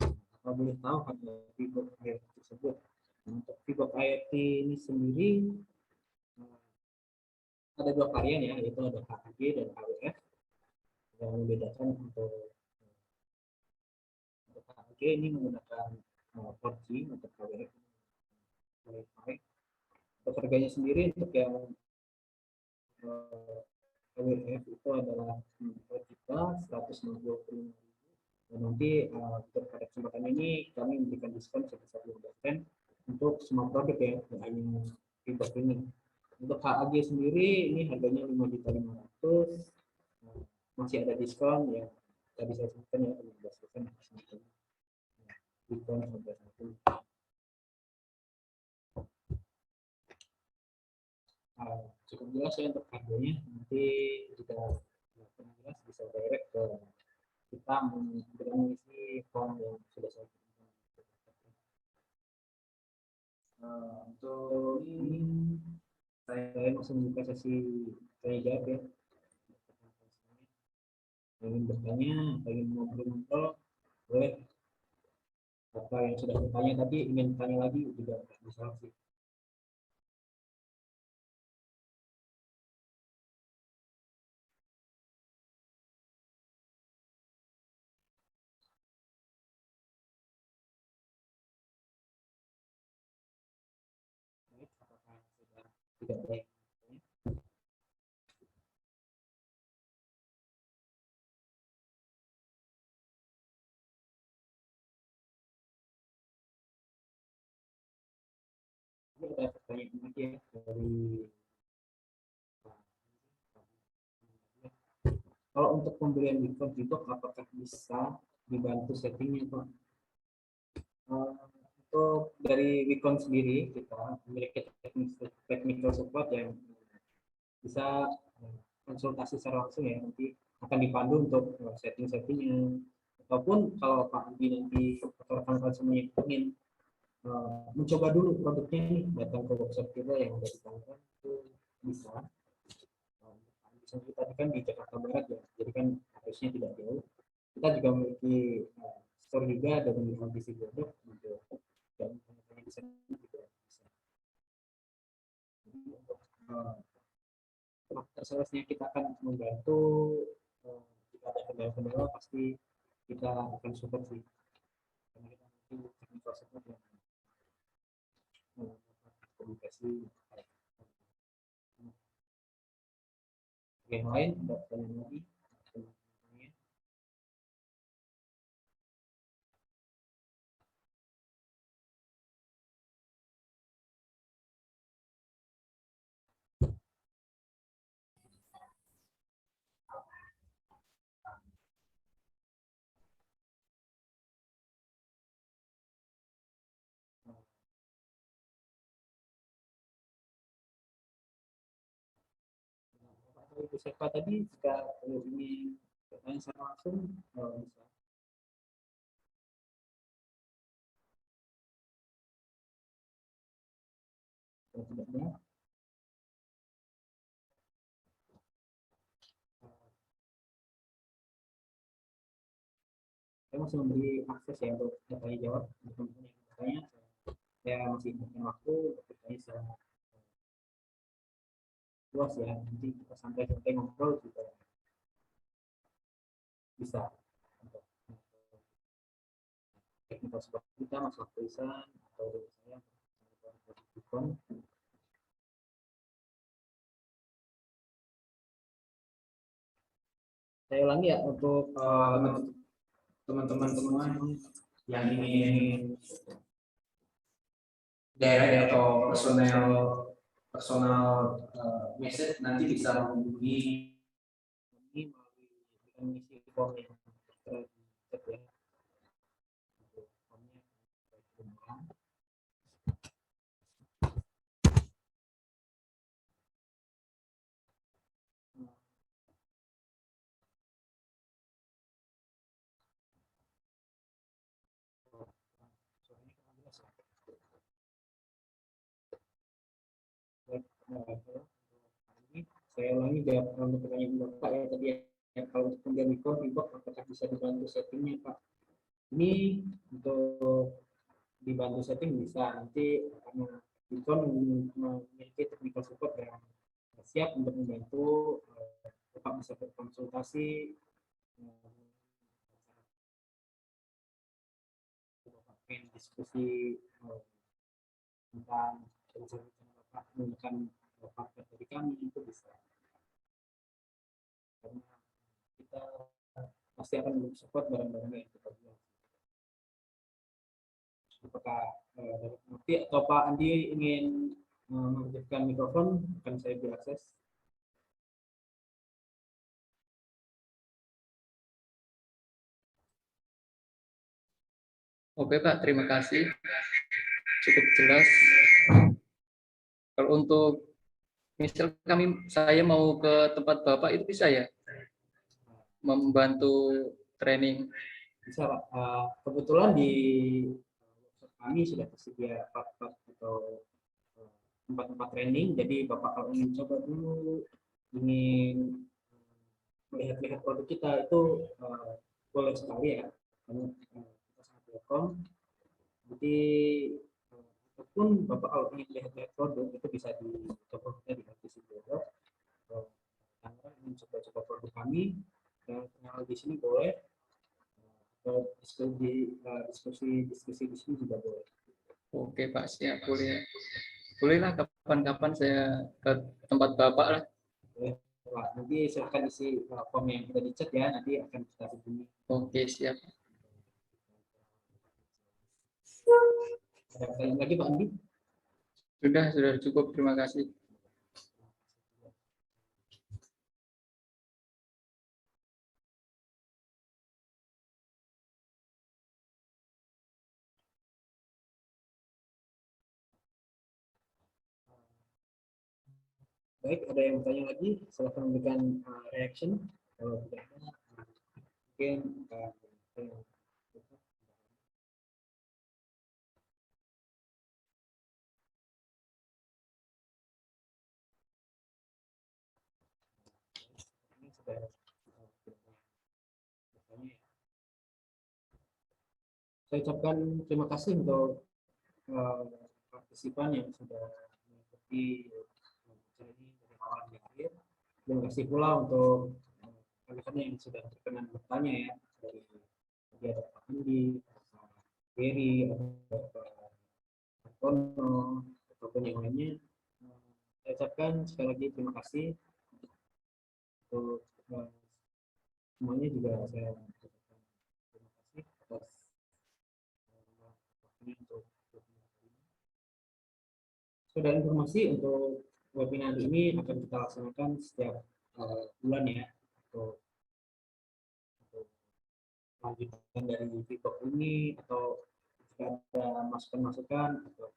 apa boleh tahu harga VBOK IoT tersebut? Untuk VBOK IoT ini sendiri ada 2 varian ya, yaitu ada HAG dan HWF. Yang membedakan untuk HAG ini menggunakan 4G, untuk HWF Wi-Fi. Untuk harganya sendiri untuk yang HWF itu adalah 4.165.000. Dan nanti untuk pada kesempatan ini kami memberikan diskon sebesar 15% untuk semua produk ya, yang hanya VBOK ini. Untuk HAG sendiri ini harganya 5.500.000, masih ada diskon yang tadi saya sebutkan ya, 15% diskon sampai 1. Cukup jelas ya untuk harganya. Nanti jika kurang jelas bisa direct ke kita mengisi form yang sudah saya berikan. Untuk ini saya masih membuka sesi tanya jawab ya. Ingin bertanya, ingin ngobrol-ngobrol, boleh. Apa yang sudah bertanya tadi ingin tanya lagi juga bisa sih. Apakah sudah tidak baik? Ini ada pertanyaan lagi ya dari kalau untuk pembelian Bitcoin itu apakah bisa dibantu settingnya Pak? Untuk dari Wicon sendiri kita memiliki technical support yang bisa konsultasi secara langsung ya, nanti akan dipandu untuk setting-settingnya, ataupun kalau Pak Udi nanti atau rekan-rekan semuanya ingin mencoba dulu produknya nih, datang ke workshop kita yang ada di Tangerang itu bisa misalnya tadi kan di Jakarta Barat ya, jadi kan harusnya tidak jauh. Kita juga memiliki store juga dari kondisi produk untuk dan di sana juga bisa. Jadi untuk salesnya kita akan membantu jika ada kendala-kendala pasti kita akan support sih, karena kita memiliki technical support yang komunikasi. Yang lain ada pertanyaan lagi? Ibu siapa tadi jika perlu ini bertanya secara langsung bisa. Kalau tidak ada, saya masih memberi akses ya untuk bertanya jawab untuk teman-teman yang bertanya. Saya masih punya waktu untuk bertanya secara luas ya. Nanti kita santai-santai ngobrol juga bisa. Untuk teknikal seperti kita masalah tulisan atau dari saya saya ulangi ya untuk teman-teman semua yang ingin direct atau personal message nanti bisa menghubungi kami melalui mengisi form yang tertera di chat ya. Saya ulangi jawab untuk pertanyaan Bapak ya tadi ya, kalau untuk pembelian e-book apakah bisa dibantu settingnya Pak? Ini untuk dibantu setting bisa, nanti karena Bitcoin memiliki technical support yang siap untuk membantu Bapak bisa berkonsultasi diskusi tentang rencana Bapak menggunakan partner dari kami itu bisa, karena kita pasti akan support barang-barang yang kita jual. Apakah dari Mufti atau Pak Andi ingin mengaktifkan mikrofon, akan saya beri akses. Oke Pak, terima kasih. Cukup jelas. Kalau untuk misal saya mau ke tempat Bapak itu bisa ya? Membantu training. Bisa Pak. Kebetulan di workshop kami sudah tersedia part-part atau tempat-tempat training, jadi Bapak kalau ingin coba dulu, ingin melihat-lihat produk kita itu boleh sekali ya, karena kita sangat welcome. Jadi ataupun Bapak kalau ingin lihat-lihat produk itu bisa di toko kita di Aktif Blog. Karena ingin coba-coba produk kami dan kenal di sini boleh, atau diskusi di sini juga boleh. Oke Pak, siap, boleh. Bolehlah kapan-kapan saya ke tempat Bapak lah. Wah, nanti silakan isi form yang kita di chat ya, nanti akan kita hubungi. Oke, siap. Ada pertanyaan lagi Pak Andi? Sudah cukup, terima kasih. Baik, ada yang bertanya lagi? Silahkan memberikan reaction. Kalau tidak ada, mungkin atas bertanya ya. Saya ucapkan terima kasih untuk partisipan yang sudah mengikuti acara ini dari awal hingga akhir. Terima kasih pula untuk rekan-rekan yang sudah berkenan bertanya ya, dari tadi ada Pak Andi, Pak Geri, ada Pak Tono, ataupun yang lainnya. Saya ucapkan sekali lagi terima kasih untuk semuanya, juga saya ucapkan terima kasih atas waktunya untuk webinar ini. Sudah informasi untuk webinar ini akan kita laksanakan setiap bulan ya, untuk lanjutan dari feedback ini, atau jika ada masukan-masukan atau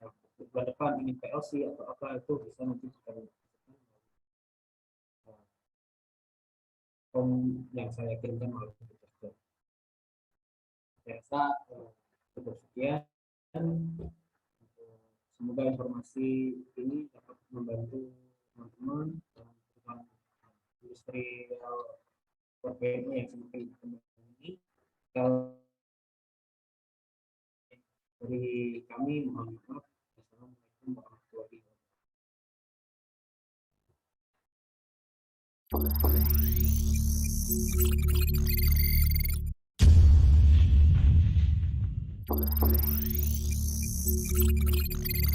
bulan depan ingin PLC atau apa, itu bisa nanti kita form yang saya kirimkan melalui Twitter. Saya rasa cukup sekian. Semoga informasi ini dapat membantu teman-teman dalam industri 4.0 yang semakin berkembang ini. Kalau dari kami mohon maaf. Assalamualaikum warahmatullahi wabarakatuh.